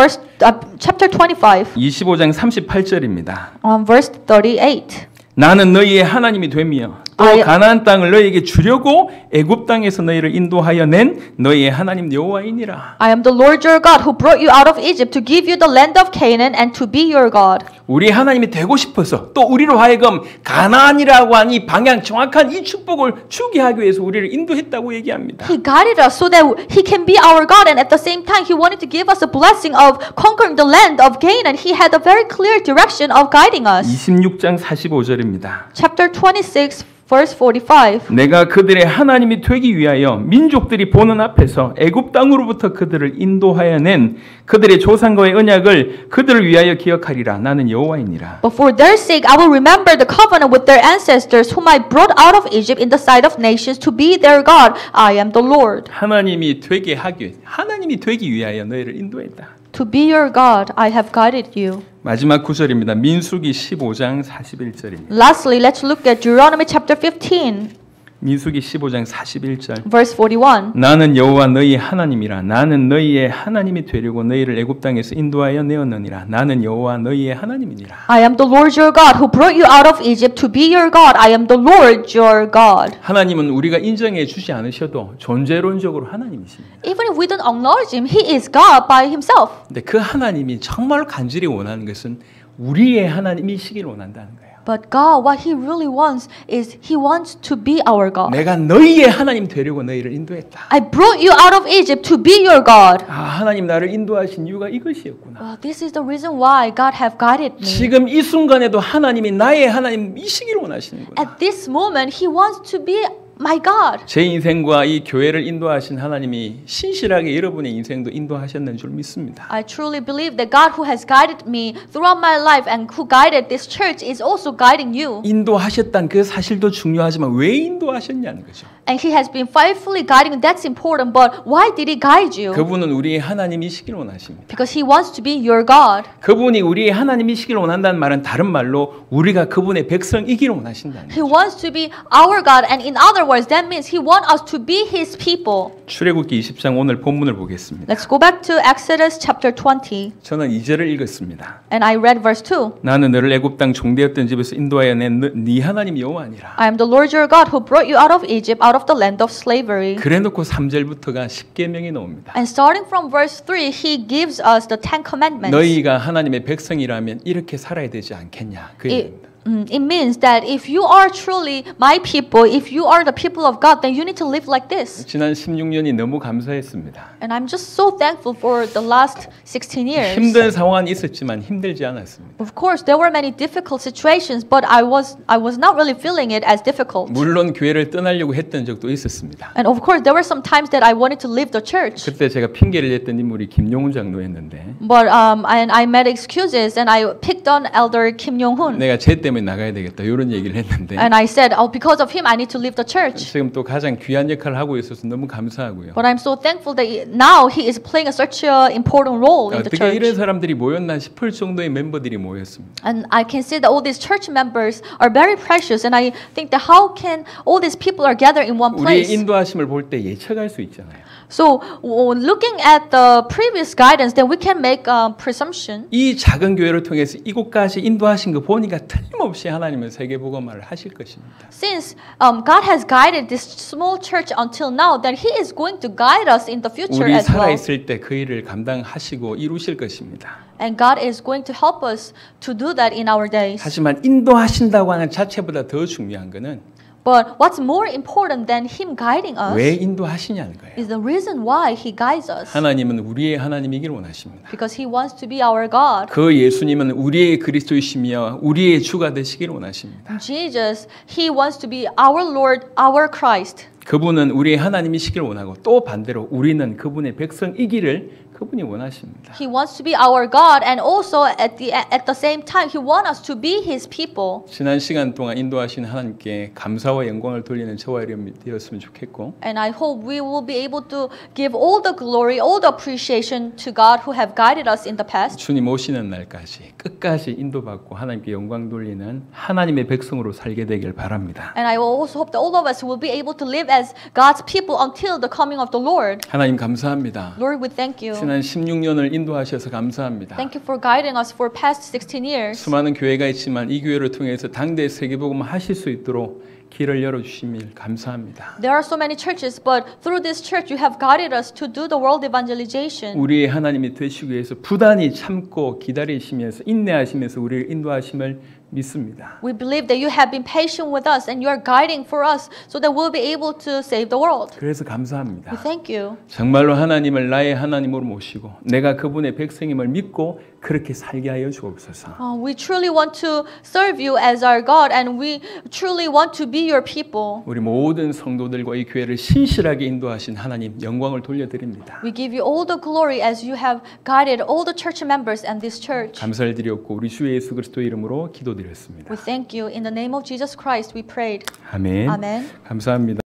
chapter 25, 25장 38절입니다. verse 38. 나는 너희의 하나님이 되며 또 가나안 땅을 너희에게 주려고 애굽 땅에서 너희를 인도하여 낸 너희의 하나님 여호와이니라. I am the Lord your God who brought you out of Egypt to give you the land of Canaan and to be your God. 우리 하나님이 되고 싶어서 또 우리로 하여금 가나안이라고 한 이 방향 정확한 이 축복을 주게 하기 위해서 우리를 인도했다고 얘기합니다. He guided us so that He can be our God, and at the same time He wanted to give us a blessing of conquering the land of Canaan. He had a very clear direction of guiding us. 26장 45절입니다. Chapter 26, verse 45. 내가 그들의 하나님이 되기 위하여 민족들이 보는 앞에서 애굽 땅으로부터 그들을 인도하여 낸 그들의 조상과의 언약을 그들을 위하여 기억하리라. 나는 여호와이니라. But for their sake I will remember the covenant with their ancestors whom I brought out of Egypt in the sight of nations to be their God. I am the Lord. 하나님이 되게 하기 위해 하나님이 되기 위하여 너희를 인도했다. To be your God, I have guided you. 마지막 구절입니다. 민수기 15장 41절입니다. Lastly, let's look at Deuteronomy chapter 15, 민수기 15장 41절. verse 41. 나는 여호와 너희 하나님이라. 나는 너희의 하나님이 되려고 너희를 애굽 땅에서 인도하여 내었느니라. 나는 여호와 너희의 하나님이니라. I am the Lord your God who brought you out of Egypt to be your God. I am the Lord your God. 하나님은 우리가 인정해 주지 않으셔도 존재론적으로 하나님이십니다. Even if we don't acknowledge Him, He is God by Himself. 근데 그 하나님이 정말 간절히 원하는 것은 우리의 하나님이시길 원한다는 거예요. But God, what He really wants is He wants to be our God. 내가 너희의 하나님 되려고 너희를 인도했다. I brought you out of Egypt to be your God. 아, 하나님 나를 인도하신 이유가 이것이었구나. Well, this is the reason why God have guided me. 지금 이 순간에도 하나님이 나의 하나님이시길 원하시는구나. At this moment, He wants to be my God. 제 인생과 이 교회를 인도하신 하나님이 신실하게 여러분의 인생도 인도하셨는 줄 믿습니다. I truly believe that God who has guided me throughout my life and who guided this church is also guiding you. 인도하셨다는 그 사실도 중요하지만 왜 인도하셨냐는 거죠. And He has been faithfully guiding you. That's important. But why did He guide you? 그분은 우리의 하나님이시길 원하십니다. Because He wants to be your God. 그분이 우리의 하나님이시길 원한다는 말은 다른 말로 우리가 그분의 백성이기를 원하신다는 He 거죠. wants to be our God. And in other words, that means He wants us to be His people. 출애굽기 20장 오늘 본문을 보겠습니다. Let's go back to Exodus chapter 20. 저는 2절을 읽었습니다. And I read verse 2. 나는 너를 애굽 땅 종되었던 집에서 인도하여 낸 네 하나님 여호와니라. I am the Lord your God who brought you out of Egypt, out of the land of slavery. 그래놓고 3절부터가 10계명이 나옵니다. And starting from verse 3, He gives us the Ten Commandments. 너희가 하나님의 백성이라면 이렇게 살아야 되지 않겠냐 그 얘기입니다. It means that if you are truly my people, if you are the people of God, then you need to live like this. 지난 16년이 너무 감사했습니다. And I'm just so thankful for the last 16 years. 힘든 상황은 있었지만 힘들지 않았습니다. Of course, there were many difficult situations, but I was not really feeling it as difficult. 물론 교회를 떠나려고 했던 적도 있었습니다. And of course, there were some times that I wanted to leave the church. 그때 제가 핑계를 냈던 인물이 김용훈 장로였는데 But and I made excuses and I picked on Elder Kim Yong-hun. 내가 쟤 때문에 나가야 되겠다 이런 얘기를 했는데 And I said, oh, because of him, I need to leave the church. 지금 또 가장 귀한 역할을 하고 있어서 너무 감사하고요. But I'm so thankful that now he is playing such an important role in the 어떻게 이런 church. 사람들이 모였나 싶을 정도의 멤버들이 모였습니다. And I can see that all these church members are very precious. And I think that how can all these people are gathered in one 우리의 place? 인도하심을 볼 때 예측할 수 있잖아요. So looking at the previous guidance, then we can make a presumption. 이 작은 교회를 통해서 이곳까지 인도하신 거 보니까 틀림없이 하나님은 세계복음화를 하실 것입니다. Since God has guided this small church until now, then He is going to guide us in the future 우리 as well. 살아있을 때 그 일을 감당하시고 이루실 것입니다. And God is going to help us to do that in our days. 하지만 인도하신다고 하는 자체보다 더 중요한 것은 But what's more important than Him guiding us 왜 인도하시냐는 거예요. is the reason why He guides us. 하나님은 우리의 하나님이길 원하십니다. Because He wants to be our God. 그 예수님은 우리의 그리스도이시며 우리의 주가 되시기를 원하십니다. Jesus, He wants to be our Lord, our Christ. 그분은 우리의 하나님이시길 원하고 또 반대로 우리는 그분의 백성이기를 그분이 원하십니다. He wants to be our God, and also at the same time, He wants us to be His people. 지난 시간 동안 인도하신 하나님께 감사와 영광을 돌리는 저와 여러분이 되었으면 좋겠고 And I hope we will be able to give all the glory, all the appreciation to God who have guided us in the past. 주님 오시는 날까지 끝까지 인도받고 하나님께 영광 돌리는 하나님의 백성으로 살게 되길 바랍니다. And I will also hope that all of us will be able to live as God's people until the coming of the Lord. 하나님 감사합니다. Lord, we thank you. 지난 16년을 인도하셔서 감사합니다. Thank you for guiding us for past 16 years. 수많은 교회가 있지만 이 교회를 통해서 당대 세계복음 하실 수 있도록 길을 열어주심을 감사합니다. There are so many churches, but through this church, you have guided us to do the world evangelization. 우리의 하나님이 되시기 위해서 부단히 참고 기다리시면서 인내하시면서 우리를 인도하심을 믿습니다. We believe that you have been patient with us and you are guiding for us so that we'll be able to save the world. 그래서 감사합니다. We thank you. 정말로 하나님을 나의 하나님으로 모시고 내가 그분의 백성임을 믿고 그렇게 살게 하여 주옵소서. We truly want to serve you as our God and we truly want to be your people. 우리 모든 성도들과 이 교회를 신실하게 인도하신 하나님 영광을 돌려드립니다. We give you all the glory as you have guided all the church members and this church. 감사를 드렸고 우리 주 예수 그리스도의 이름으로 기도드렸습니다. We thank you. In the name of Jesus Christ, we prayed. 아멘. 아멘. 감사합니다.